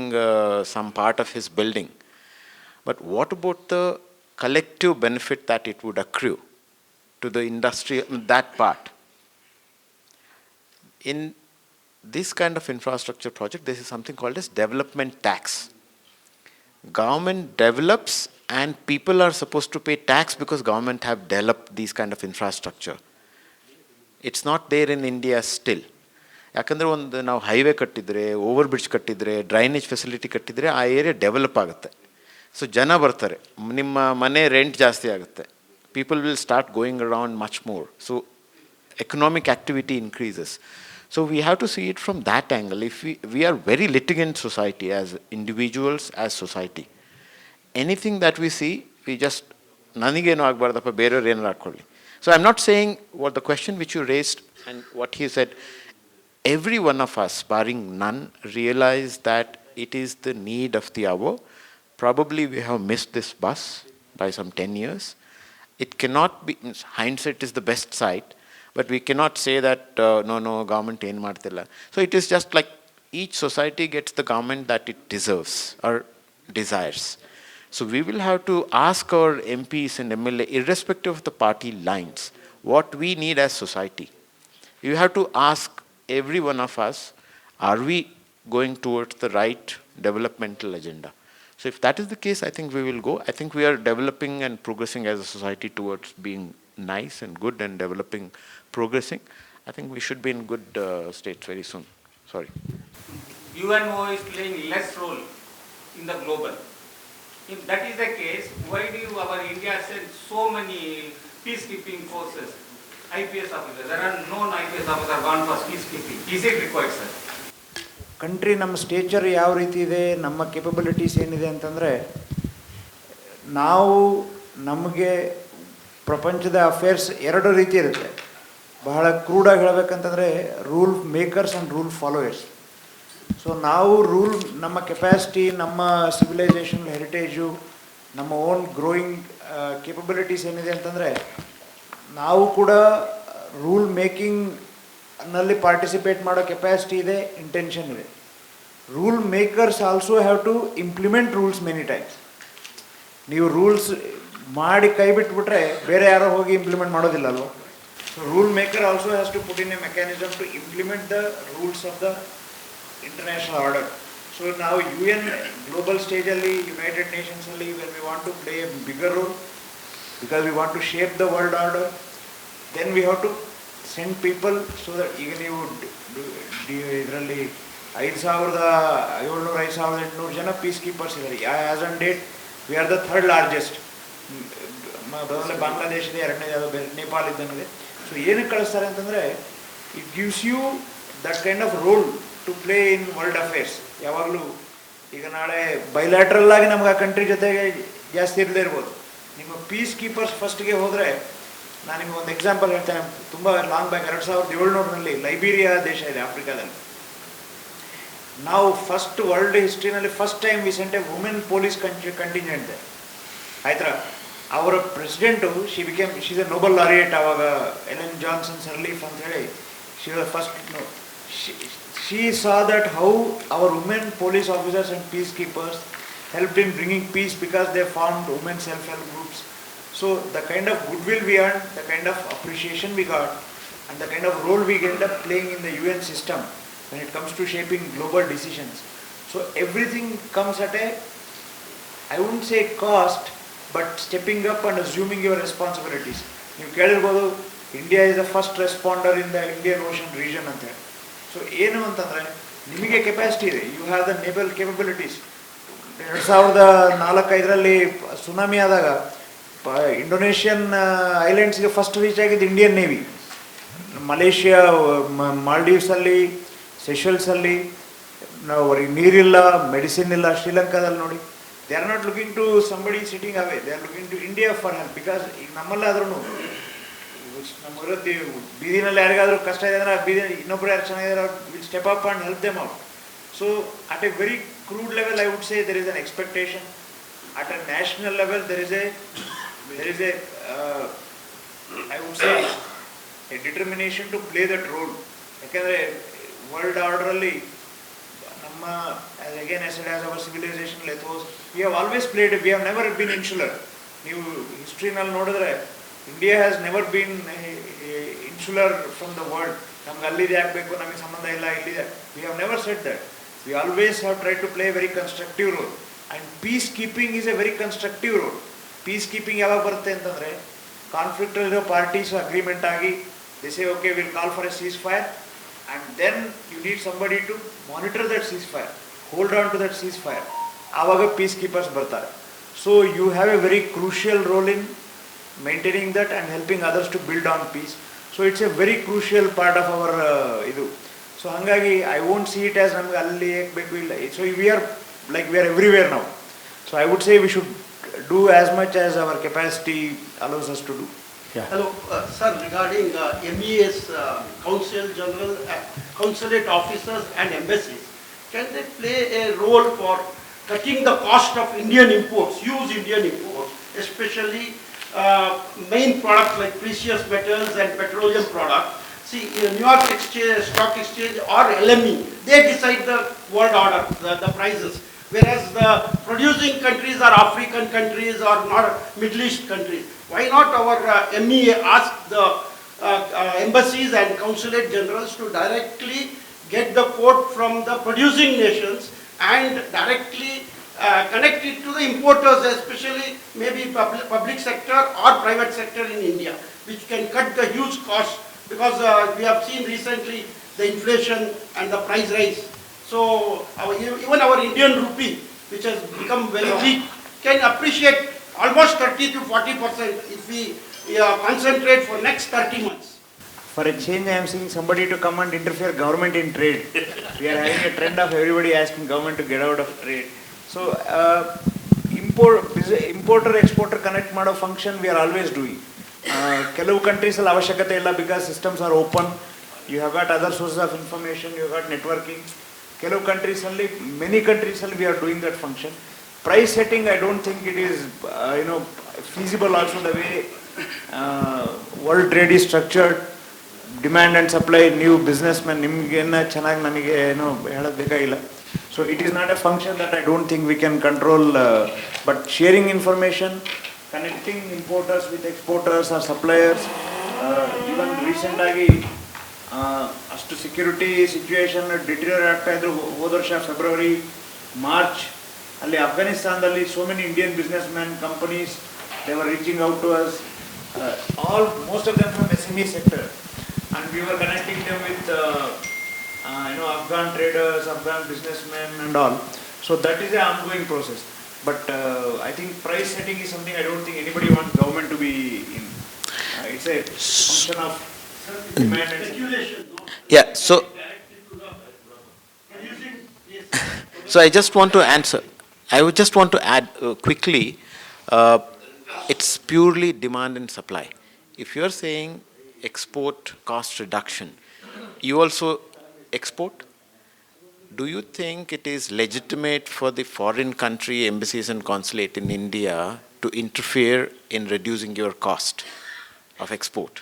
some part of his building. But what about the collective benefit that it would accrue to the industry, that part? In this kind of infrastructure project, there is something called as development tax. Government develops and people are supposed to pay tax because government have developed these kind of infrastructure. It's not there in India still. ಯಾಕಂದರೆ ಒಂದು ನಾವು highway ಕಟ್ಟಿದರೆ, over bridge ಕಟ್ಟಿದರೆ, drainage facility ಕಟ್ಟಿದರೆ ಆ area develop ಆಗುತ್ತೆ. So ಜನ ಬರ್ತಾರೆ, ನಿಮ್ಮ ಮನೆ ರೆಂಟ್ ಜಾಸ್ತಿ ಆಗುತ್ತೆ. People will start going around much more. So economic activity increases. So we have to see it from that angle. If we are very litigant society as individuals, as society. Anything that we see, we just nanigenu agbardappa bereyaru enaru hakolli. So I'm not saying what the question which you raised and what he said, every one of us, barring none, realize that it is the need of the hour. Probably we have missed this bus by some 10 years. It cannot be, hindsight is the best side, but we cannot say that, no, government ಏನು ಮಾಡ್ತಿಲ್ಲ. So it is just like each society gets the government that it deserves or desires. So we will have to ask our MPs and MLA, irrespective of the party lines, what we need as society. You have to ask every one of us, are we going towards the right developmental agenda? So if that is the case, I think we will go. I think we are developing and progressing as a society towards being nice and good and developing, progressing. I think we should be in good states very soon. Sorry. UNO is playing less role in the global. If that is the case, why do our India send so many peacekeeping forces, IPS officers? There are known IPS officers gone for peacekeeping. Is it required, sir? Country ನಮ್ಮ stature ಯಾವ ರೀತಿ ಇದೆ, ನಮ್ಮ capabilities ಏನಿದೆ ಅಂತಂದರೆ, ನಾವು ನಮಗೆ ಪ್ರಪಂಚದ ಅಫೇರ್ಸ್ ಎರಡು ರೀತಿ ಇರುತ್ತೆ. ಬಹಳ ಕ್ರೂಡಾಗಿ ಹೇಳಬೇಕಂತಂದರೆ rule makers and rule followers. So ನಾವು ರೂಲ್, ನಮ್ಮ ಕೆಪ್ಯಾಸಿಟಿ, ನಮ್ಮ ಸಿವಿಲೈಸೇಷನ್ ಹೆರಿಟೇಜು, ನಮ್ಮ ಓನ್ ಗ್ರೋಯಿಂಗ್ ಕೇಪಬಿಲಿಟೀಸ್ ಏನಿದೆ ಅಂತಂದರೆ, ನಾವು ಕೂಡ ರೂಲ್ ಮೇಕಿಂಗ್ನಲ್ಲಿ ಪಾರ್ಟಿಸಿಪೇಟ್ ಮಾಡೋ ಕೆಪ್ಯಾಸಿಟಿ ಇದೆ, ಇಂಟೆನ್ಷನ್ ಇದೆ. Rule makers also have to implement rules many times. ನೀವು ರೂಲ್ಸ್ ಮಾಡಿ ಕೈ ಬಿಟ್ಬಿಟ್ರೆ ಬೇರೆ ಯಾರೋ ಹೋಗಿ ಇಂಪ್ಲಿಮೆಂಟ್ ಮಾಡೋದಿಲ್ಲ ಅಲ್ವ. So rule maker also has to put in a mechanism to implement the rules of the international order. So now UN global stage alli, United Nations alli, when we want to play a bigger role, because we want to shape the world order, then we have to send people so that even you idರಲ್ಲಿ 5,700-5,800 ಜನ piece keepers ಇದ್ದಾರೆ. As on date we are the third largest. ಮೊದಲೇ ಬಾಂಗ್ಲಾದೇಶ ಇದೆ, ಎರಡನೇದು ಯಾವುದೋ ಬೇರೆ Nepal ಇದ್ದಂಗಿದೆ. So ಏನಕ್ಕೆ ಕಳಿಸ್ತಾರೆ ಅಂತಂದರೆ, it gives you that kind of role to play in world affairs. ಯಾವಾಗಲೂ ಈಗ ನಾಳೆ ಬೈಲ್ಯಾಟ್ರಲ್ ಆಗಿ ನಮ್ಗೆ ಆ ಕಂಟ್ರಿ ಜೊತೆಗೆ ಜಾಸ್ತಿ ಇರದೇ ಇರ್ಬೋದು. ನಿಮ್ಮ ಪೀಸ್ ಕೀಪರ್ಸ್ ಫಸ್ಟ್ಗೆ ಹೋದರೆ, ನಾನು ನಿಮಗೆ ಒಂದು ಎಕ್ಸಾಂಪಲ್ ಹೇಳ್ತೇನೆ. ತುಂಬ ಲಾಂಗ್ ಬ್ಯಾಕ್ 2700 ಲೈಬೀರಿಯಾ ದೇಶ ಇದೆ ಆಫ್ರಿಕಾದಲ್ಲಿ. ನಾವು ಫಸ್ಟ್ ವರ್ಲ್ಡ್ ಹಿಸ್ಟ್ರಿನಲ್ಲಿ first time we sent a women police contingent ಆಯ್ತಾ. ಅವರ president she's a Nobel laureate. ಆವಾಗ ಎಲೆನ್ ಜಾನ್ಸನ್ ಸರ್ಲೀಫ್ ಅಂತ ಹೇಳಿ she was first. She saw that how our women police officers and peacekeepers helped in bringing peace because they formed women self-help groups. So the kind of goodwill we earned, the kind of appreciation we got, and the kind of role we end up playing in the UN system when it comes to shaping global decisions. So everything comes at a, I wouldn't say cost, but stepping up and assuming your responsibilities. You ಕೇಳಿರ್ಬೋದು, India is the first responder in the Indian Ocean region ಅಂತ ಹೇಳಿ. So ಏನು ಅಂತಂದರೆ, ನಿಮಗೆ capacity ಇದೆ, you have the enable capabilities. 2004-5 tsunami ಆದಾಗ Indonesian ಐಲ್ಯಾಂಡ್ಸ್ಗೆ first reach ಆಗಿದ್ದು ಇಂಡಿಯನ್ ನೇವಿ. ಮಲೇಷಿಯಾ, ಮಾಲ್ಡೀವ್ಸಲ್ಲಿ, ಸೆಷಲ್ಸಲ್ಲಿ ನಾವು ಅವ್ರಿಗೆ ನೀರಿಲ್ಲ, ಮೆಡಿಸಿನ್ ಇಲ್ಲ. ಶ್ರೀಲಂಕಾದಲ್ಲಿ ನೋಡಿ, they are not looking to somebody sitting away, they are looking to India for help. Because ಈಗ ನಮ್ಮಲ್ಲಾದ್ರೂ ನಮ್ಮ ವಿರೋಧಿ ಬೀದಿನಲ್ಲಿ ಯಾರಿಗಾದ್ರೂ ಕಷ್ಟ ಇದೆ ಅಂದರೆ ಬೀದಿ ಇನ್ನೊಬ್ರು ಯಾರು ಚೆನ್ನಾಗಿದ್ದಾರೆ, will step up and help them out. So at a very crude level I would say there is an expectation. At a national level there is a I would say a determination to play that role. ಯಾಕೆಂದರೆ world ಆರ್ಡರಲ್ಲಿ ನಮ್ಮ again I said as our civilisation ethos we have always played, we have never been insular. ನೀವು ಹಿಸ್ಟ್ರಿನಲ್ಲಿ ನೋಡಿದ್ರೆ India has never been insular from the world. ನಮ್ಗೆ ಅಲ್ಲಿದೆ ಆಗಬೇಕು, ನಮಗೆ ಸಂಬಂಧ ಇಲ್ಲ ಇಲ್ಲಿದೆ. We have never said that. We always have tried to play a very constructive role. And peacekeeping is a very constructive role. Peacekeeping ಯಾವಾಗ ಬರುತ್ತೆ ಅಂತಂದರೆ, ಕಾನ್ಫ್ಲಿಕ್ಟಲ್ಲಿರೋ ಪಾರ್ಟೀಸ್ ಅಗ್ರಿಮೆಂಟ್ ಆಗಿ they say okay, we'll call for a ceasefire, and then you need somebody to monitor that ceasefire, hold on to that ceasefire. ಆವಾಗ piece keepers ಬರ್ತಾರೆ. So you have a very crucial role in maintaining that and helping others to build on peace. So it's a very crucial part of our idu. So hangagi I won't see it as namge alli ekbeku illa. So we are everywhere now. So I would say we should do as much as our capacity allows us to do. Yeah. Hello, sir, regarding MES, Council General consulate officers and embassies, can they play a role for cutting the cost of Indian imports, huge Indian imports, especially main products like precious metals and petroleum products? See, New York Exchange, Stock Exchange or LME, they decide the world order, the prices. Whereas the producing countries are African countries or not Middle East countries. Why not our MEA ask the embassies and consulate generals to directly get the quote from the producing nations and directly connect it to the importers, especially maybe public sector or private sector in India, which can cut the huge cost, because we have seen recently the inflation and the price rise. So even our Indian rupee, which has become very weak, can appreciate almost 30 to 40% if we concentrate for next 30 months. For a change, I am seeing somebody to come and interfere government in trade. We are having a trend of everybody asking government to get out of trade. So, importer-exporter connect ಮಾಡೋ function we are always doing. ಕೆಲವು countries ಅಲ್ಲಿ ಅವಶ್ಯಕತೆ ಇಲ್ಲ because systems are open. You have got other sources of information. You have got networking. ಕೆಲವು countries ಅಲ್ಲಿ, many countries ಅಲ್ಲಿ we are doing that function. Price setting, I don't think it is feasible also the way world trade is structured. Demand and supply, new businessmen, ನಿಮಗೇನ ಚೆನ್ನಾಗಿ ನನಗೆ ಹೇಳೋದು ಬೇಕಾಗಿಲ್ಲ. So it is not a function that I don't think we can control, but sharing information, connecting importers with exporters or suppliers, even recent ಆಗಿ ಅಷ್ಟು security situation deteriorate ಆಗ್ತಾ ಇದ್ರು. ಹೋದ ವರ್ಷ ಫೆಬ್ರವರಿ ಮಾರ್ಚ್ ಅಲ್ಲಿ ಅಫ್ಘಾನಿಸ್ತಾನದಲ್ಲಿ so many Indian businessmen, companies, they were reaching out to us, most of them from SME sector. And we were connecting them with Afghan traders, Afghan businessmen and all. So that is an ongoing process. But I think price setting is something I don't think anybody wants government to be in. It's a function of demand and speculation. Yeah, so I just want to answer. I would just want to add quickly, it's purely demand and supply. If you are saying export cost reduction, you also export? Do you think it is legitimate for the foreign country embassies and consulate in India to interfere in reducing your cost of export?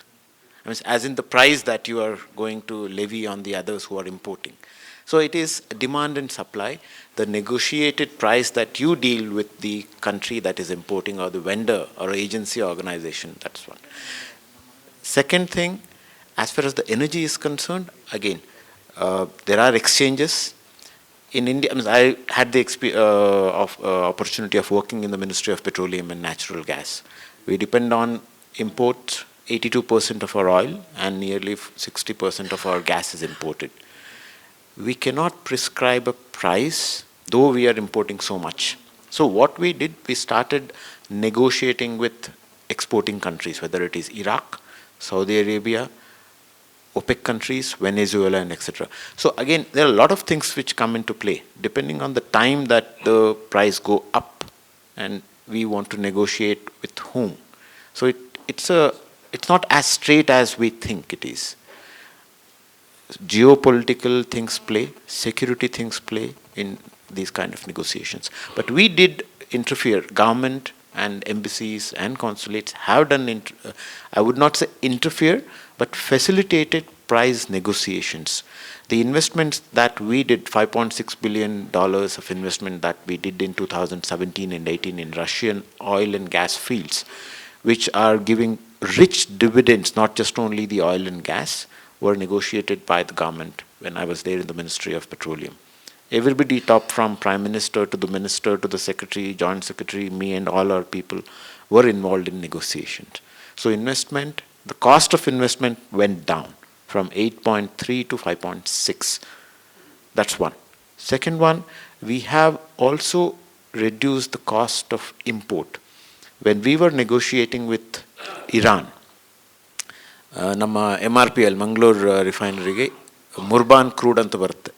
I mean, as in the price that you are going to levy on the others who are importing. So it is demand and supply. The negotiated price that you deal with the country that is importing or the vendor or agency organization, that's one. Second thing, as far as the energy is concerned, again, there are exchanges. In India, I had the opportunity of working in the Ministry of Petroleum and Natural Gas. We depend on imports. 82% of our oil and nearly 60% of our gas is imported. We cannot prescribe a price, though we are importing so much. So what we did, we started negotiating with exporting countries, whether it is Iraq, Saudi Arabia, OPEC countries, Venezuela, and etc. So again, there are a lot of things which come into play, depending on the time that the price go up, and we want to negotiate with whom. So it's not as straight as we think it is. Geopolitical things play, security things play in these kind of negotiations. But we did interfere. Government and embassies and consulates have done, I would not say interfere, but facilitated price negotiations. The investments that we did, $5.6 billion of investment that we did in 2017 and 18 in Russian oil and gas fields, which are giving rich dividends, not just only the oil and gas, were negotiated by the government when I was there in the Ministry of Petroleum. Everybody, top from Prime Minister to the Minister to the Secretary, Joint Secretary, me and all our people were involved in negotiations. So investment, the cost of investment went down from 8.3 to 5.6. That's one. Second one, we have also reduced the cost of import. When we were negotiating with Iran, ನಮ್ಮ MRPL, Bangalore refinery, Murban crude ಅಂತ ಬರುತ್ತೆ.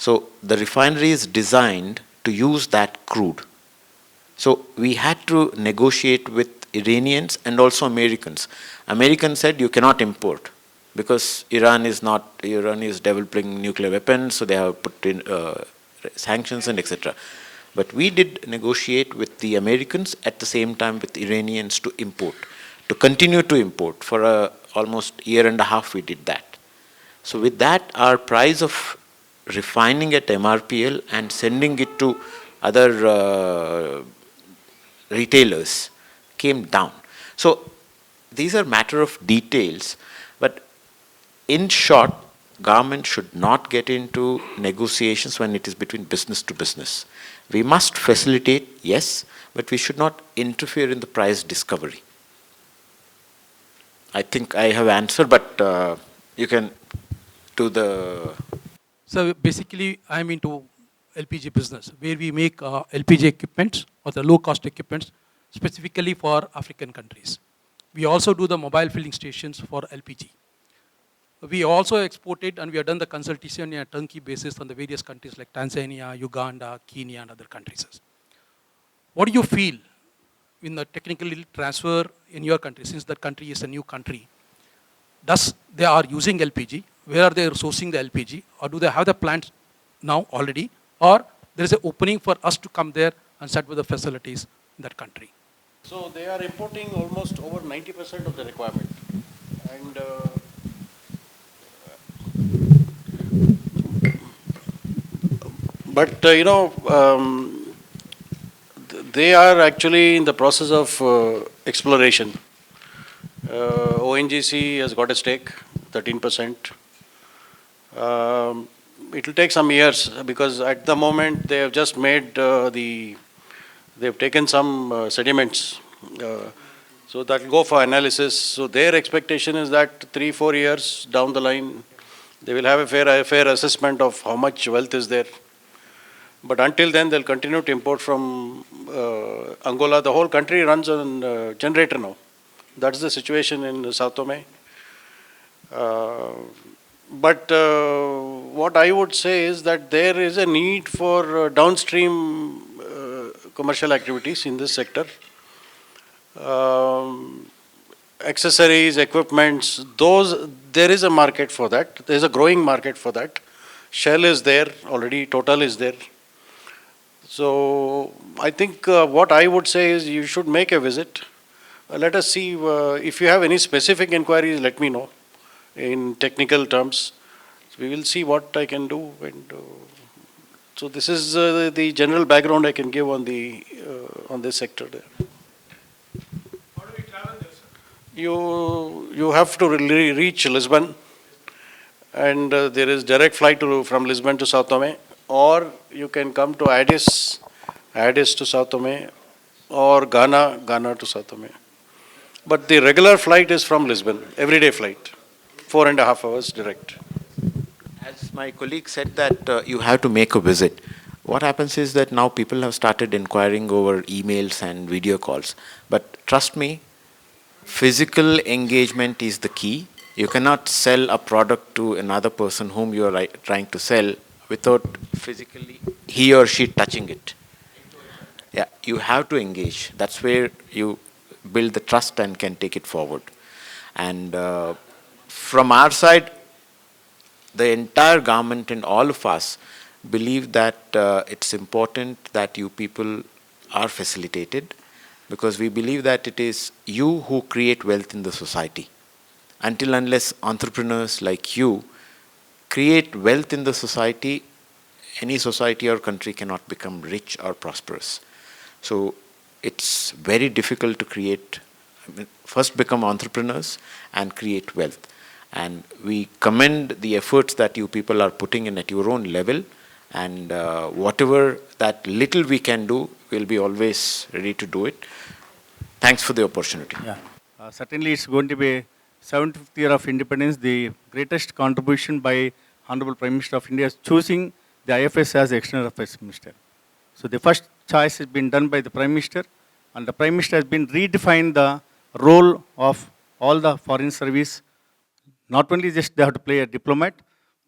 So the refinery is designed to use that crude. So we had to negotiate with Iranians and also Americans. Americans said you cannot import. because Iran is developing nuclear weapons, so they have put in sanctions and etc. But we did negotiate with the Americans at the same time with Iranians to continue to import. For almost year and a half we did that. So with that, our price of refining at MRPL and sending it to other retailers came down. So these are matter of details, but in short, government should not get into negotiations when it is between business to business. We must facilitate, yes, but we should not interfere in the price discovery. I think I have answered, but you can do the... So basically, I'm into LPG business, where we make LPG equipments or the low-cost equipments specifically for African countries. We also do the mobile filling stations for LPG. We also exported and we have done the consultation on a turnkey basis on the various countries like Tanzania, Uganda, Kenya, and other countries. What do you feel in the technical transfer in your country, since that country is a new country? Does they are using LPG? Where are they sourcing the LPG? Or do they have the plants now already? Or there is an opening for us to come there and start with the facilities in that country? So they are importing almost over 90% of the requirement. And they are actually in the process of exploration. ONGC has got a stake, 13%. It will take some years because at the moment they have just made they've taken some sediments. So that will go for analysis. So their expectation is that 3-4 years down the line, they will have a fair assessment of how much wealth is there. But until then, they'll continue to import from Angola. The whole country runs on generator now. That's the situation in Sao Tome. But what I would say is that there is a need for downstream commercial activities in this sector. Accessories, equipments, there is a market for that. There is a growing market for that. Shell is there already, Total is there. So I think what I would say is you should make a visit. Let us see if you have any specific inquiries, let me know in technical terms. So we will see what I can do. And so this is the general background I can give on this sector there. How do we travel there, sir? You have to reach Lisbon, and there is direct flight from Lisbon to Sao Tome, or you can come to Addis to Sao Tome, or Ghana to Sao Tome. But the regular flight is from Lisbon, everyday flight, 4.5 hours direct. As my colleague said that you have to make a visit. What happens is that now people have started inquiring over emails and video calls. But trust me, physical engagement is the key. You cannot sell a product to another person whom you are trying to sell without physically he or she touching it. Yeah, you have to engage. That's where you build the trust and can take it forward. And from our side, the entire government and all of us believe that it's important that you people are facilitated, because we believe that it is you who create wealth in the society. Until unless entrepreneurs like you create wealth in the society, any society or country cannot become rich or prosperous. So it's very difficult to first become entrepreneurs and create wealth. And we commend the efforts that you people are putting in at your own level, and whatever that little we can do, we'll be always ready to do it. Thanks for the opportunity. Yeah. Certainly it's going to be 75th year of independence, the greatest contribution by Honorable Prime Minister of India is choosing the IFS as the External Affairs Minister. So the first choice has been done by the Prime Minister, and the Prime Minister has been redefined the role of all the foreign service. Not only just they have to play a diplomat,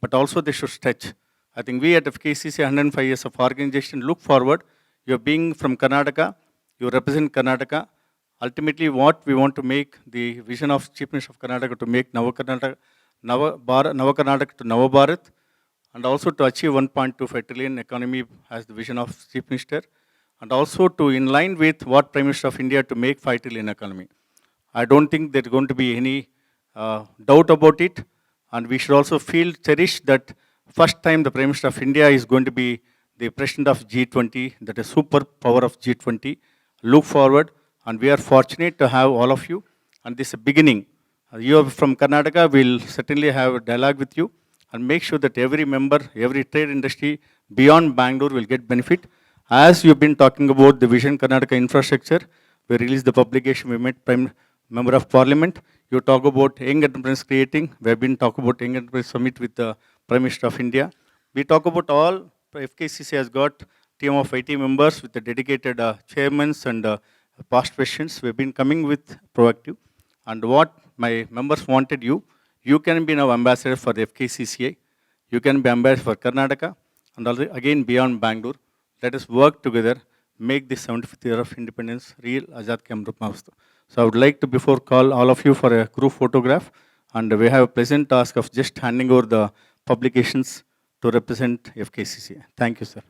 but also they should stretch. I think we at FKCC, 105 years of organization, look forward. You're being from Karnataka, you represent Karnataka. Ultimately, what we want to make, the vision of Chief Minister of Karnataka to make Nava Karnataka to Nava Bharat, and also to achieve 1.25 trillion economy as the vision of Chief Minister, and also to in line with what Prime Minister of India to make 5 trillion economy. I don't think there's going to be any doubt about it, and we should also feel cherished that first time the Prime Minister of India is going to be the President of G20, that is super power of G20. Look forward, and we are fortunate to have all of you, and this is a beginning. You are from Karnataka, we'll certainly have a dialogue with you, and make sure that every member, every trade industry beyond Bangalore will get benefit. As you've been talking about the Vision Karnataka infrastructure, we released the publication, we met Prime Member of Parliament. You talk about young enterprise creating, we have been talking about young enterprise summit with the Prime Minister of India. We talk about all, FKCC has got team of 80 members with the dedicated chairmen and past questions. We've been coming with proactive. And what my members wanted you can be now ambassador for the FKCCA, you can be ambassador for Karnataka, and again beyond Bangalore. Let us work together, make this 75th year of independence real Azad Ke Amrit Mahotsav. So I would like to before call all of you for a group photograph, and we have a pleasant task of just handing over the publications to represent FKCCA. Thank you, sir.